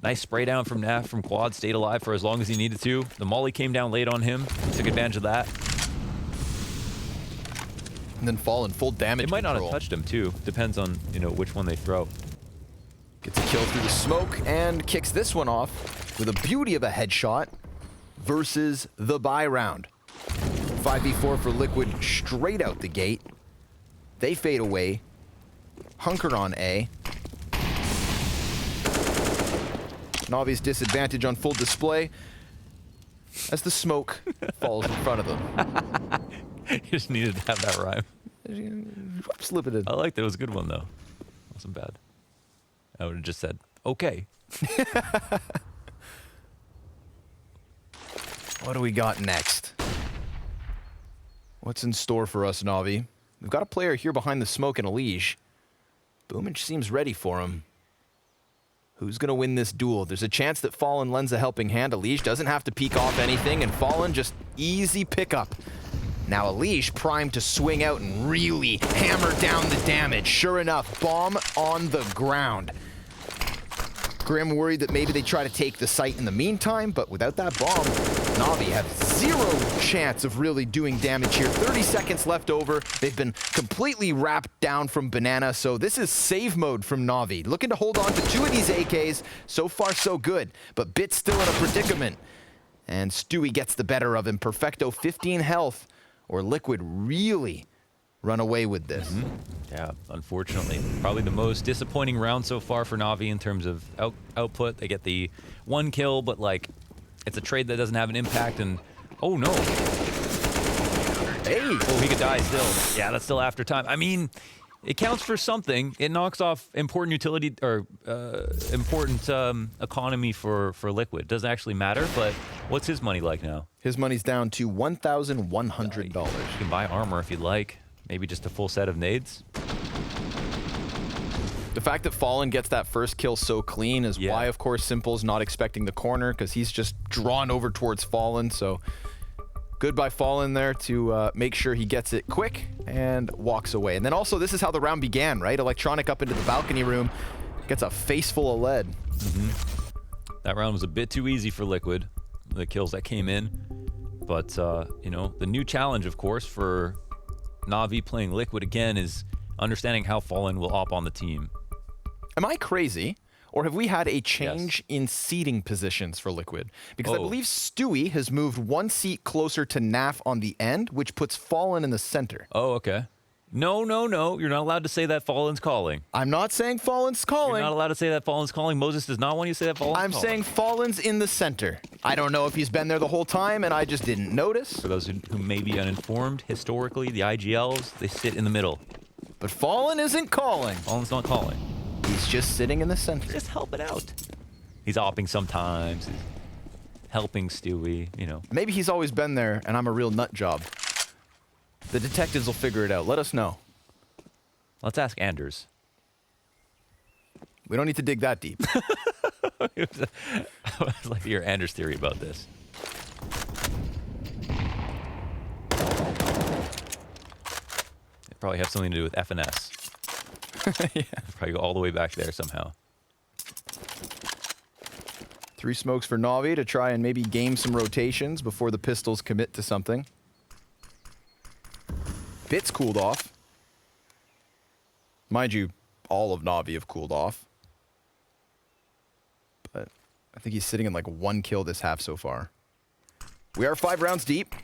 nice spray down from Nav from Quad, stayed alive for as long as he needed to. The molly came down late on him, took advantage of that. And then Fallen full damage It might control. not have touched him too, depends on, you know, which one they throw. Gets a kill through the smoke and kicks this one off with a beauty of a headshot versus the buy round. 5v4 for Liquid straight out the gate. They fade away. Hunker on A. Navi's disadvantage on full display as the smoke falls in front of them. You just needed to have that rhyme. Slip it in. I liked it. It was a good one, though. It wasn't bad. I would have just said, okay. What do we got next? What's in store for us, Navi? We've got a player here behind the smoke in Elige. Boomage seems ready for him. Who's going to win this duel? There's a chance that Fallen lends a helping hand. Elige doesn't have to peek off anything, and Fallen just easy pickup. Now Elige primed to swing out and really hammer down the damage. Sure enough, bomb on the ground. Grim worried that maybe they try to take the site in the meantime, but without that bomb, Navi have 0 chance of really doing damage here. 30 seconds left over. They've been completely wrapped down from Banana, so this is save mode from Navi. Looking to hold on to 2 of these AKs. So far, so good, but Bit's still in a predicament. And Stewie gets the better of him. Perfecto 15 health, or Liquid really run away with this. Yeah, unfortunately. Probably the most disappointing round so far for Navi in terms of output. They get the 1 kill, but like, it's a trade that doesn't have an impact, and oh no. Hey! Oh, he could die still. Yeah, that's still after time. I mean, it counts for something. It knocks off important utility, or important economy for Liquid. Doesn't actually matter, but what's his money like now? His money's down to $1,100. You can buy armor if you'd like. Maybe just a full set of nades. The fact that Fallen gets that first kill so clean is why, of course, Simple's not expecting the corner, because he's just drawn over towards Fallen. So good by Fallen there to make sure he gets it quick and walks away. And then also, this is how the round began, right? Electronic up into the balcony room, gets a face full of lead. That round was a bit too easy for Liquid, the kills that came in. But, you know, the new challenge, of course, for Navi playing Liquid again is understanding how Fallen will op on the team. Am I crazy? Or have we had a change in seating positions for Liquid? Because I believe Stewie has moved 1 seat closer to Naf on the end, which puts Fallen in the center. Oh, okay. No, no, no. You're not allowed to say that Fallen's calling. I'm not saying Fallen's calling. You're not allowed to say that Fallen's calling. Moses does not want you to say that Fallen's calling. I'm saying Fallen's in the center. I don't know if he's been there the whole time, and I just didn't notice. For those who may be uninformed, historically, the IGLs, they sit in the middle. But Fallen isn't calling. Fallen's not calling. He's just sitting in the center. Just helping out. He's opping sometimes. He's helping Stewie, you know. Maybe he's always been there, and I'm a real nut job. The detectives will figure it out. Let us know. Let's ask Anders. We don't need to dig that deep. I'd like to hear Anders' theory about this. It probably have something to do with FNS. Yeah. Probably go all the way back there somehow. 3 smokes for Navi to try and maybe game some rotations before the pistols commit to something. Bit's cooled off. Mind you, all of Navi have cooled off. But I think he's sitting in like 1 kill this half so far. We are 5 rounds deep.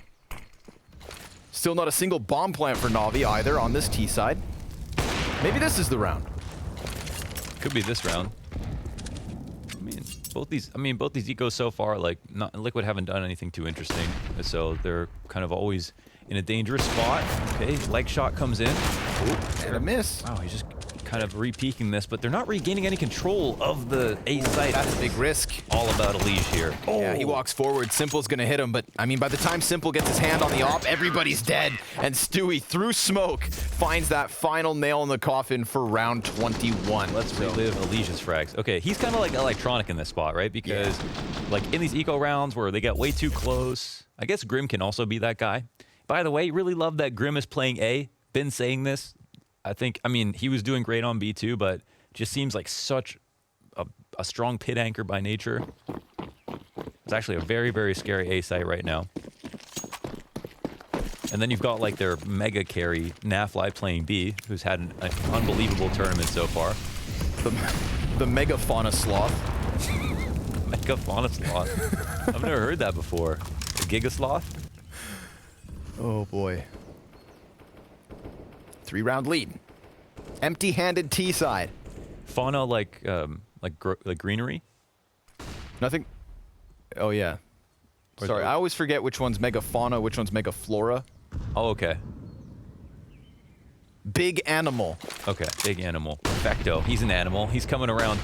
Still not a single bomb plant for Navi either on this T side. Maybe this is the round. Could be this round. Both these ecos so far, like, Liquid haven't done anything too interesting, so they're kind of always in a dangerous spot. Okay, leg shot comes in. Ooh, and a miss. Wow, he's just kind of re-peeking this, but they're not regaining any control of the A site. That's a big risk. All about elige here. Oh. Yeah, he walks forward. Simple's gonna hit him, but I mean, by the time Simple gets his hand on the op, everybody's dead. And Stewie, through smoke, finds that final nail in the coffin for round 21. Let's relive elige's frags. Okay, he's kind of like electronic in this spot, right? Because, like, in these eco rounds where they get way too close, I guess Grim can also be that guy. By the way, really love that Grim is playing A. Been saying this. I mean, he was doing great on B2, but just seems like such a strong pit anchor by nature. It's actually a very, very scary A site right now. And then you've got like their mega carry, Nafly, playing B, who's had an unbelievable tournament so far. The Mega Fauna Sloth. Mega Fauna Sloth. I've never heard that before. The Giga Sloth? Oh boy. 3-round lead. Empty-handed T side. Fauna like greenery? Nothing. Oh yeah. Sorry, I always forget which one's Mega Fauna, which one's Mega Flora. Oh, okay. Big animal. Okay, big animal. Perfecto. He's an animal. He's coming around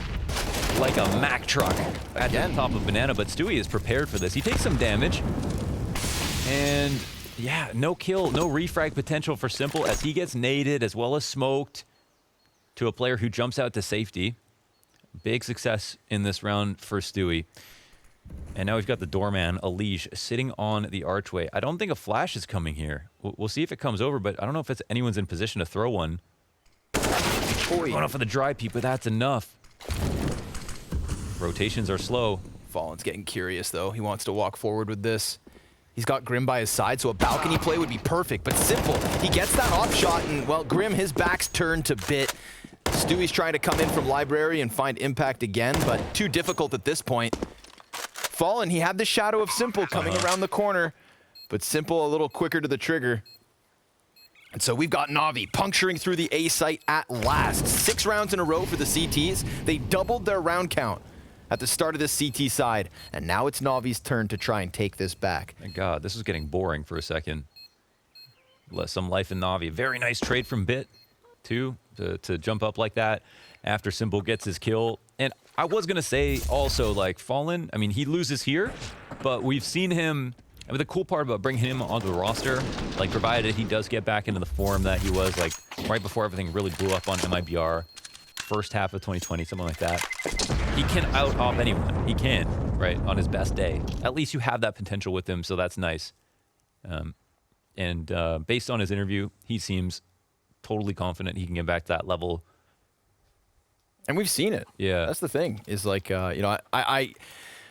like a Mack truck at the top of Banana, but Stewie is prepared for this. He takes some damage. And yeah, no kill, no refrag potential for Simple as he gets naded as well as smoked to a player who jumps out to safety. Big success in this round for Stewie. And now we've got the doorman, elige, sitting on the archway. I don't think a flash is coming here. We'll see if it comes over, but I don't know if anyone's in position to throw one. Going off for the dry peep, but that's enough. Rotations are slow. Fallen's getting curious, though. He wants to walk forward with this. He's got Grim by his side, so a balcony play would be perfect, but Simple, he gets that op shot, and, well, Grim, his back's turned to bit. Stewie's trying to come in from library and find impact again, but too difficult at this point. Fallen, he had the shadow of Simple coming around the corner, but Simple a little quicker to the trigger. And so we've got Navi puncturing through the A site at last. 6 rounds in a row for the CTs. They doubled their round count at the start of this CT side, and now it's Navi's turn to try and take this back. Thank God, this is getting boring for a second. Some life in Navi. Very nice trade from Bit, too, to jump up like that after Simple gets his kill. And I was going to say also, like, Fallen, I mean, he loses here, but we've seen him. I mean, the cool part about bringing him onto the roster, like, provided he does get back into the form that he was, like, right before everything really blew up on MIBR, first half of 2020, something like that. He can out-op anyone. He can, right, on his best day. At least you have that potential with him, so that's nice. Based on his interview, he seems totally confident he can get back to that level. And we've seen it. Yeah. That's the thing, is like, you know, I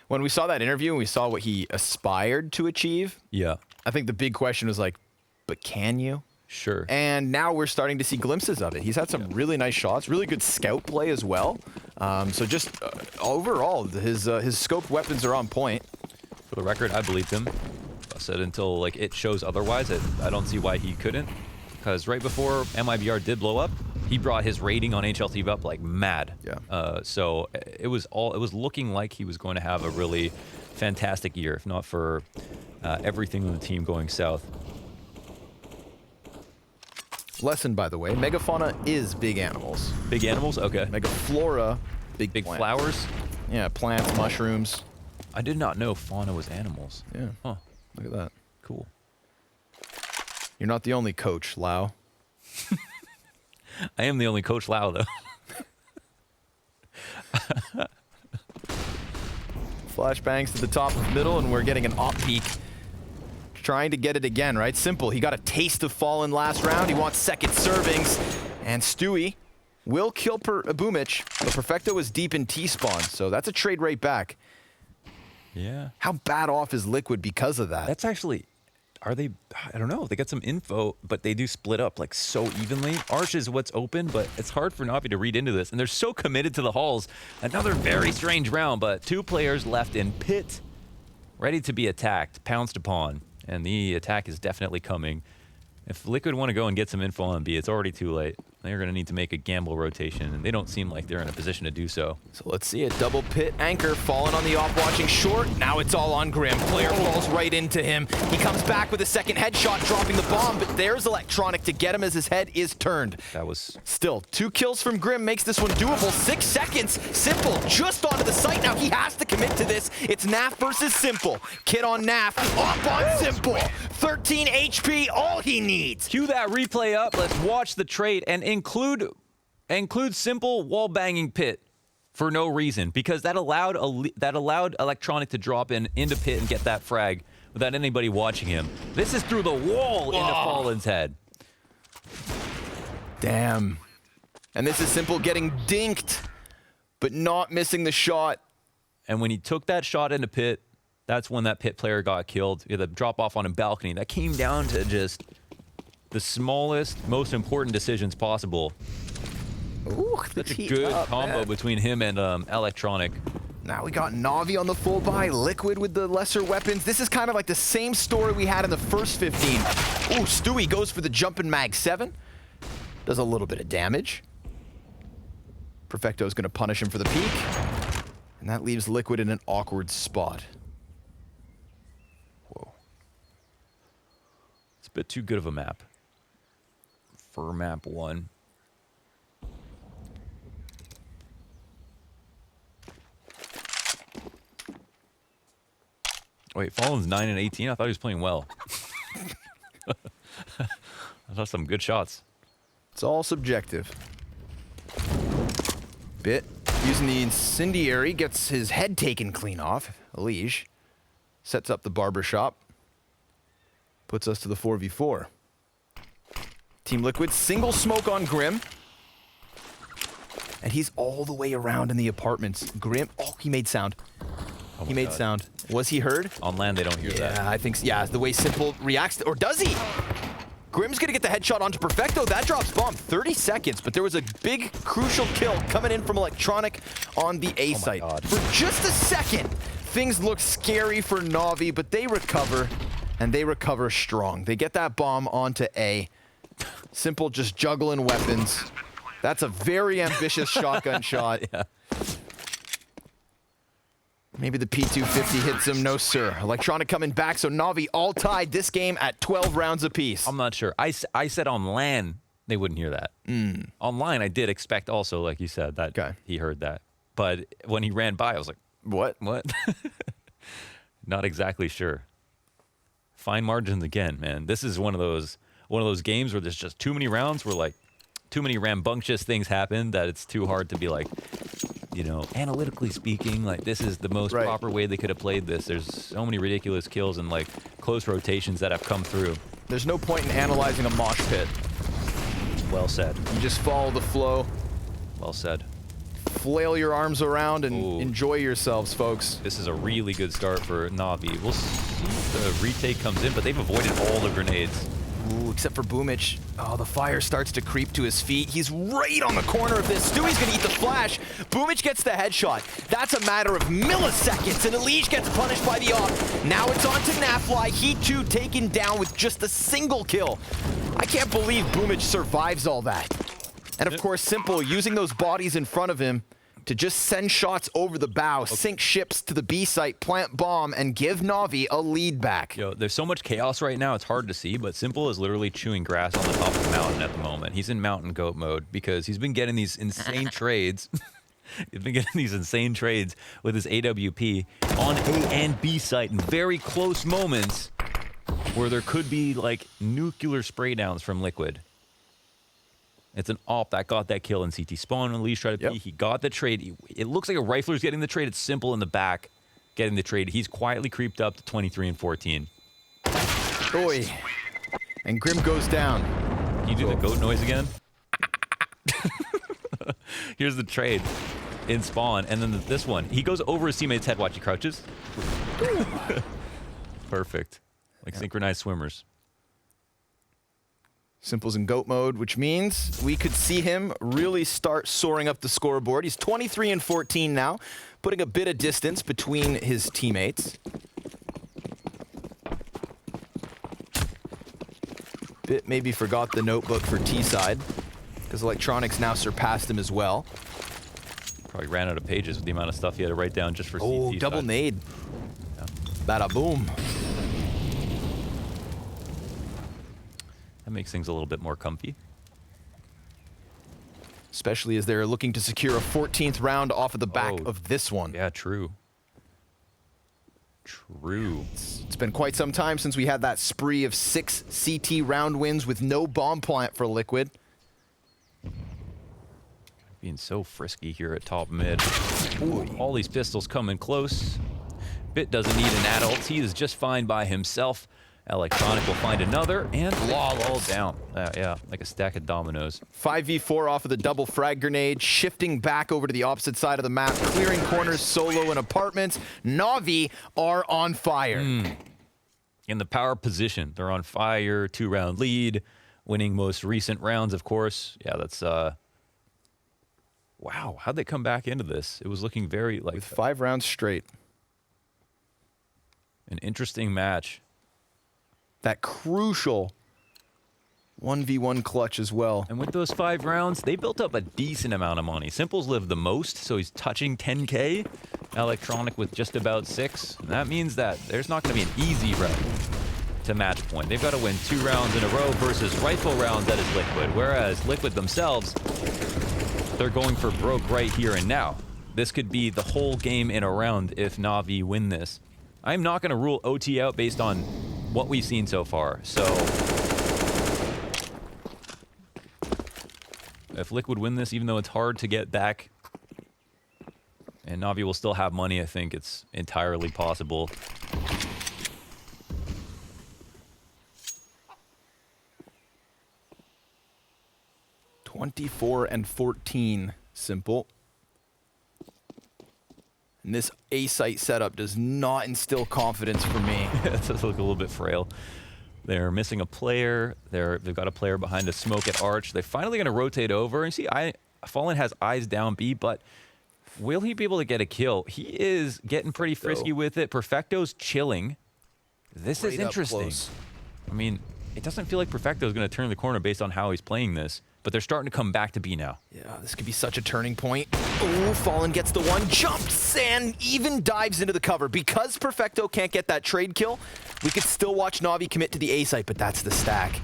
when we saw that interview and we saw what he aspired to achieve, yeah, I think the big question was like, but can you? Sure. And now we're starting to see glimpses of it. He's had some really nice shots, really good scout play as well. So just overall, his scoped weapons are on point. For the record, I believed him. I said until like it shows otherwise, I don't see why he couldn't. Because right before MIBR did blow up, he brought his rating on HLTV up like mad. Yeah. So it was looking like he was going to have a really fantastic year, if not for everything on the team going south. Lesson, by the way, megafauna is big animals. Big animals? Okay. Megaflora, big plants. Flowers? Yeah, plants, mushrooms. I did not know fauna was animals. Yeah. Huh. Look at that. Cool. You're not the only coach, Lau. I am the only coach Lau, though. Flashbangs to the top of middle, and we're getting an op peek. Trying to get it again, right? Simple. He got a taste of Fallen last round. He wants second servings. And Stewie will kill blamef, but Perfecto is deep in T-spawn, so that's a trade right back. Yeah. How bad off is Liquid because of that? That's actually, are they, I don't know. They got some info, but they do split up like so evenly. Arch is what's open, but it's hard for Navi to read into this. And they're so committed to the halls. Another very strange round, but 2 players left in pit, ready to be attacked, pounced upon. And the attack is definitely coming. If Liquid want to go and get some info on B, it's already too late. They're going to need to make a gamble rotation, and they don't seem like they're in a position to do so. So let's see it. Double pit anchor falling on the off, watching short. Now it's all on Grim. Player falls right into him. He comes back with a second headshot, dropping the bomb, but there's electronic to get him as his head is turned. That was... Still, 2 kills from Grim makes this one doable. 6 seconds. Simple just onto the site. Now he has to commit to this. It's NAF versus Simple. Kid on NAF, up on Simple. 13 HP, all he needs. Cue that replay up. Let's watch the trade and include Simple wall banging pit for no reason, because that allowed electronic to drop into pit and get that frag without anybody watching him. This is through the wall into Fallen's head. Damn. And this is Simple getting dinked, but not missing the shot. And when he took that shot into pit, that's when that pit player got killed. The drop off on a balcony. That came down to just the smallest, most important decisions possible. Ooh, such a good combo between him and electronic. Now we got Navi on the full buy, Liquid with the lesser weapons. This is kind of like the same story we had in the first 15. Ooh, Stewie goes for the jumping mag 7. Does a little bit of damage. Perfecto's gonna punish him for the peek. And that leaves Liquid in an awkward spot. Whoa. It's a bit too good of a map for map 1. Wait, Fallen's 9 and 18? I thought he was playing well. I saw some good shots. It's all subjective. Bit using the incendiary, gets his head taken clean off. Elige sets up the barbershop. Puts us to the 4v4. Team Liquid, single smoke on Grim. And he's all the way around in the apartments. Grim, oh, he made sound. Oh he made sound. Was he heard? On land, they don't hear that. Yeah, I think so. Yeah, the way Simple reacts, or does he? Grim's gonna get the headshot onto Perfecto. That drops bomb. 30 seconds, but there was a big, crucial kill coming in from Electronic on the A site. For just a second, things look scary for Navi, but they recover, and they recover strong. They get that bomb onto A. Simple just juggling weapons. That's a very ambitious shotgun shot. Yeah. Maybe the P250 hits him. No, sir. Electronic coming back, so Navi all tied this game at 12 rounds apiece. I'm not sure. I said on LAN, they wouldn't hear that. Online, I did expect also, like you said, that he heard that. But when he ran by, I was like, what? Not exactly sure. Fine margins again, man. This is one of those games where there's just too many rounds where, like, too many rambunctious things happen that it's too hard to be like, you know, analytically speaking, like this is the most proper way they could have played this. There's so many ridiculous kills and like close rotations that have come through. There's no point in analyzing a mosh pit. Well said. You just follow the flow. Well said. Flail your arms around and enjoy yourselves, folks. This is a really good start for Navi. We'll see if the retake comes in, but they've avoided all the grenades. Ooh, except for blamef. Oh, the fire starts to creep to his feet. He's right on the corner of this. Stewie's gonna eat the flash. blamef gets the headshot. That's a matter of milliseconds, and elige gets punished by the off. Now it's on to Nafly. He too taken down with just a single kill. I can't believe blamef survives all that. And of course, Simple using those bodies in front of him to just send shots over the bow, sink ships to the B site, plant bomb, and give Navi a lead back. Yo, there's so much chaos right now, it's hard to see, but Simple is literally chewing grass on the top of the mountain at the moment. He's in mountain goat mode because he's been getting these insane trades. He's been getting these insane trades with his AWP on A and B site in very close moments where there could be like nuclear spray downs from Liquid. It's an op that got that kill in CT spawn when Elige tried to P. He got the trade. It looks like a rifler's getting the trade. It's Simple in the back. getting the trade. He's quietly creeped up to 23 and 14. Oi. And Grim goes down. Can you do the goat noise again? Here's the trade in spawn, and then this one. He goes over his teammate's head. Watch, he crouches. Perfect. Like synchronized swimmers. Simple's in GOAT mode, which means we could see him really start soaring up the scoreboard. He's 23 and 14 now, putting a bit of distance between his teammates. Bit maybe forgot the notebook for T-side, because Electronics now surpassed him as well. Probably ran out of pages with the amount of stuff he had to write down just for Oh, CT double side. nade. Yeah. Bada boom. That makes things a little bit more comfy. Especially as they're looking to secure a 14th round off of the back Oh. of this one. Yeah, true. True. It's been quite some time since we had that spree of 6 CT round wins with no bomb plant for Liquid. Being so frisky here at top mid. Ooh, all these pistols coming close. Bit doesn't need an adult. He is just fine by himself. Electronic will find another and all down. Yeah, like a stack of dominoes. 5v4 off of the double frag grenade, shifting back over to the opposite side of the map, clearing corners, solo and apartments. NAVI are on fire. In the power position, they're on fire, 2-round lead, winning most recent rounds, of course. Yeah, that's wow, how'd they come back into this? It was looking very like With 5 rounds straight. an interesting match. That crucial 1v1 clutch as well. And with those 5 rounds, they built up a decent amount of money. Simple's lived the most, so he's touching 10K. Electronic with just about 6. And that means that there's not going to be an easy round to match point. They've got to win 2 rounds in a row versus rifle rounds that is Liquid. Whereas Liquid themselves, they're going for broke right here and now. This could be the whole game in a round if Navi win this. I'm not going to rule OT out based on what we've seen so far. So if Liquid win this, even though it's hard to get back, and Navi will still have money, I think it's entirely possible. $24 and 14, Simple. And this A-site setup does not instill confidence for me. It does look a little bit frail. They're missing a player. They've got a player behind a smoke at Arch. They're finally going to rotate over. And see, Fallen has eyes down B, but will he be able to get a kill? He is getting pretty frisky with it. Perfecto's chilling. This is interesting. I mean, it doesn't feel like Perfecto's going to turn the corner based on how he's playing this, but they're starting to come back to B now. Yeah, this could be such a turning point. Oh, Fallen gets the one, jumps, and even dives into the cover. Because Perfecto can't get that trade kill, we could still watch Navi commit to the A site, but that's the stack.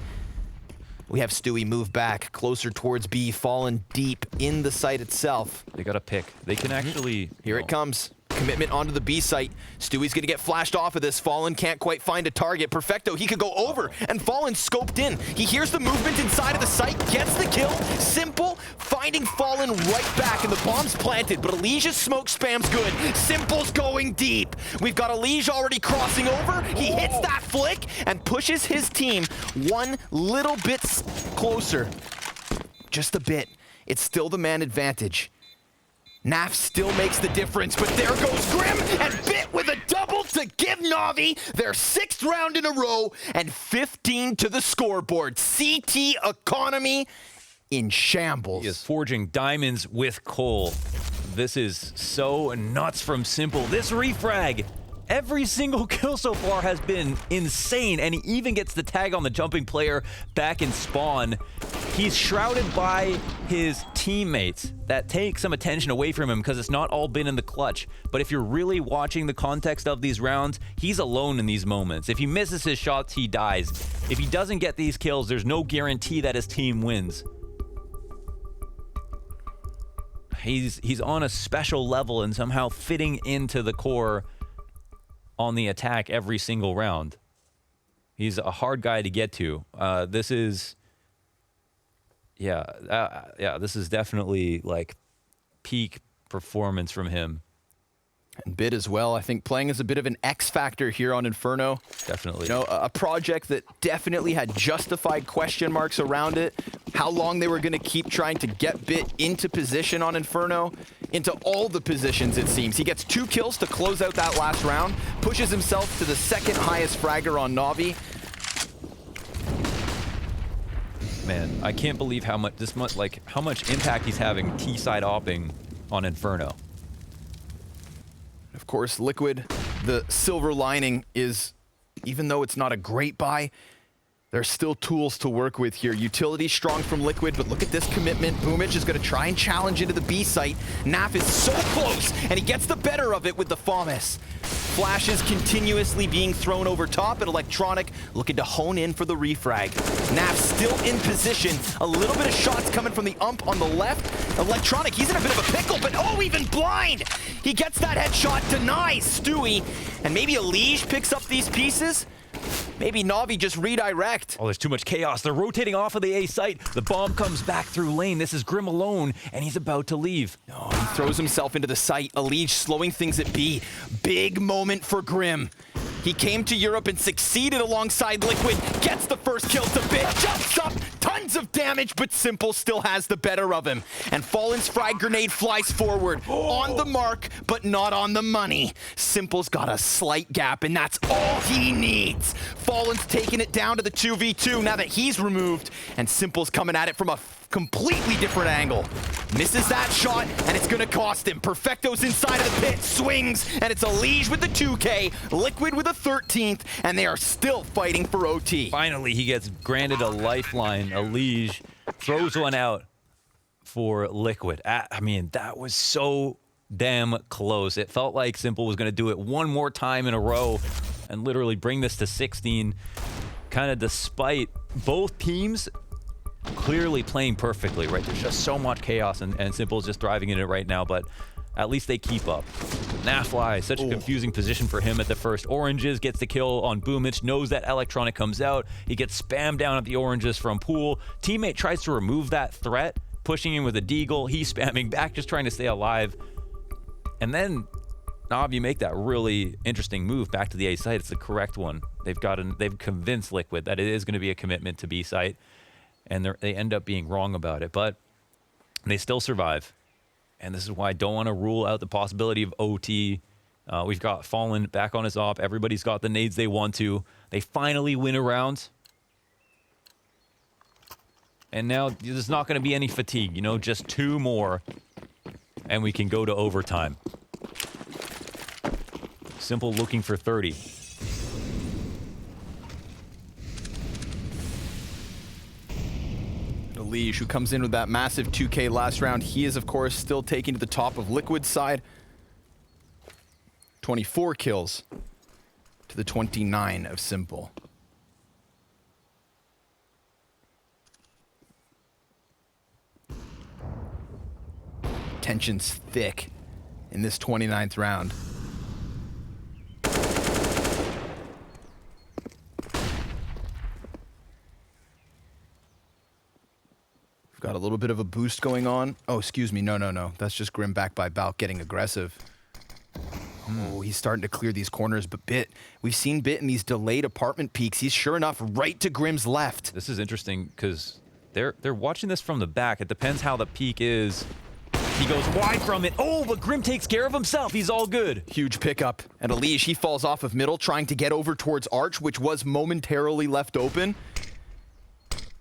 We have Stewie move back, closer towards B, Fallen deep in the site itself. They got to pick. They can actually... Here it comes. Commitment onto the B site. Stewie's gonna get flashed off of this. Fallen can't quite find a target. Perfecto, he could go over, and Fallen scoped in. He hears the movement inside of the site, gets the kill. Simple finding Fallen right back, and the bomb's planted, but Elige's smoke spam's good. Simple's going deep. We've got Elige already crossing over. He hits that flick and pushes his team one little bit closer. Just a bit. It's still the man advantage. Naf still makes the difference, but there goes Grim, and Bit with a double to give Navi their 6th round in a row, and 15 to the scoreboard. CT economy in shambles. He is forging diamonds with coal. This is so nuts from Simple. This refrag, every single kill so far has been insane, and he even gets the tag on the jumping player back in spawn. He's shrouded by his teammates that take some attention away from him because it's not all been in the clutch. But if you're really watching the context of these rounds, he's alone in these moments. If he misses his shots, he dies. If he doesn't get these kills, there's no guarantee that his team wins. He's on a special level and somehow fitting into the core on the attack every single round. He's a hard guy to get to. This is... Yeah, this is definitely like peak performance from him. And Bit as well, I think, playing as a bit of an X factor here on Inferno. Definitely. You know, a project that definitely had justified question marks around it. How long they were going to keep trying to get Bit into position on Inferno. Into all the positions, it seems. He gets 2 kills to close out that last round. Pushes himself to the second highest fragger on NAVI. Man, I can't believe how much how much impact he's having T-side opping on Inferno. Of course, Liquid, the silver lining is, even though it's not a great buy, there's still tools to work with here. Utility strong from Liquid, but look at this commitment. boomich is going to try and challenge into the B site. NAF is so close, and he gets the better of it with the FAMAS. Flashes continuously being thrown over top, and Electronic looking to hone in for the refrag. NAF still in position. A little bit of shots coming from the ump on the left. Electronic, he's in a bit of a pickle, but oh, even blind! He gets that headshot, denies Stewie, and maybe elige picks up these pieces. Maybe NAVI just redirect. Oh, there's too much chaos. They're rotating off of the A site. The bomb comes back through lane. This is Grim alone, and he's about to leave. Oh, he throws himself into the site. elige slowing things at B. Big moment for Grim. He came to Europe and succeeded alongside Liquid. Gets the first kill to Bit. Jumps up. Tons of damage, but Simple still has the better of him. And Fallen's frag grenade flies forward. On the mark, but not on the money. Simple's got a slight gap, and that's all he needs. Fallen's taking it down to the 2v2 now that he's removed. And Simple's coming at it from a completely different angle. Misses that shot, and it's gonna cost him. Perfecto's inside of the pit, swings, and it's elige with the 2K, Liquid with a 13th, and they are still fighting for OT. Finally, he gets granted a lifeline. elige throws one out for Liquid. I mean, that was so damn close. It felt like Simple was gonna do it one more time in a row and literally bring this to 16, kind of despite both teams clearly playing perfectly, right? There's just so much chaos, and Simple's just thriving in it right now, but at least they keep up. Nafly, such a confusing position for him at the first. Oranges gets the kill on boomich, knows that Electronic comes out. He gets spammed down at the oranges from Pool. Teammate tries to remove that threat, pushing in with a deagle. He's spamming back, just trying to stay alive. And then NAVI make that really interesting move back to the A site. It's the correct one. They've convinced Liquid that it is going to be a commitment to B site. And they end up being wrong about it, but they still survive. And this is why I don't want to rule out the possibility of OT. We've got Fallen back on his op. Everybody's got the nades they want to. They finally win a round. And now there's not going to be any fatigue, you know, just 2 more. And we can go to overtime. Simple looking for 30. elige, who comes in with that massive 2K last round. He is, of course, still taking to the top of Liquid's side. 24 kills to the 29 of Simple. Tension's thick in this 29th round. Got a little bit of a boost going on. Oh, excuse me. No. That's just Grim back by Balk getting aggressive. Oh, he's starting to clear these corners, but Bit, we've seen Bit in these delayed apartment peaks. He's sure enough right to Grim's left. This is interesting because they're watching this from the back. It depends how the peak is. He goes wide from it. Oh, but Grim takes care of himself. He's all good. Huge pickup. And elige, he falls off of middle, trying to get over towards Arch, which was momentarily left open.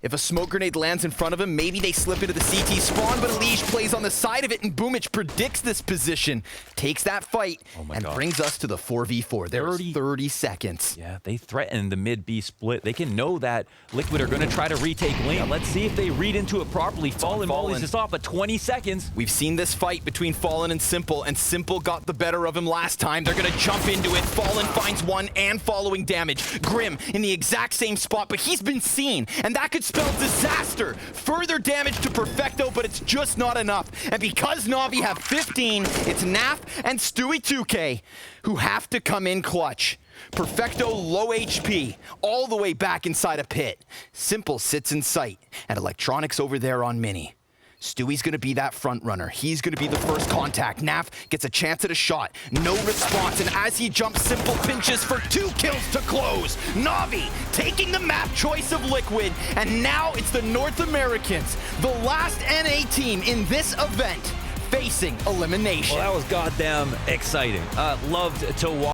If a smoke grenade lands in front of him, maybe they slip into the CT spawn, but elige plays on the side of it, and boomich predicts this position, takes that fight, and brings us to the 4v4. There's 30 seconds. Yeah, they threaten the mid-B split. They can know that Liquid are going to try to retake lane. Yeah, let's see if they read into it properly. Fallen mollies this off at 20 seconds. We've seen this fight between Fallen and Simple got the better of him last time. They're going to jump into it. Fallen finds one and following damage. Grim in the exact same spot, but he's been seen, and that could spell disaster. Further damage to Perfecto, but it's just not enough. And because NAVI have 15, it's Naf and Stewie 2K who have to come in clutch. Perfecto low HP, all the way back inside a pit. Simple sits in sight, and Electronics over there on Mini. Stewie's gonna be that front runner. He's gonna be the first contact. Nav gets a chance at a shot. No response, and as he jumps, simple pinches for 2 kills to close. Navi taking the map choice of Liquid, and now it's the North Americans, the last NA team in this event, facing elimination. Well, that was goddamn exciting. Loved to watch.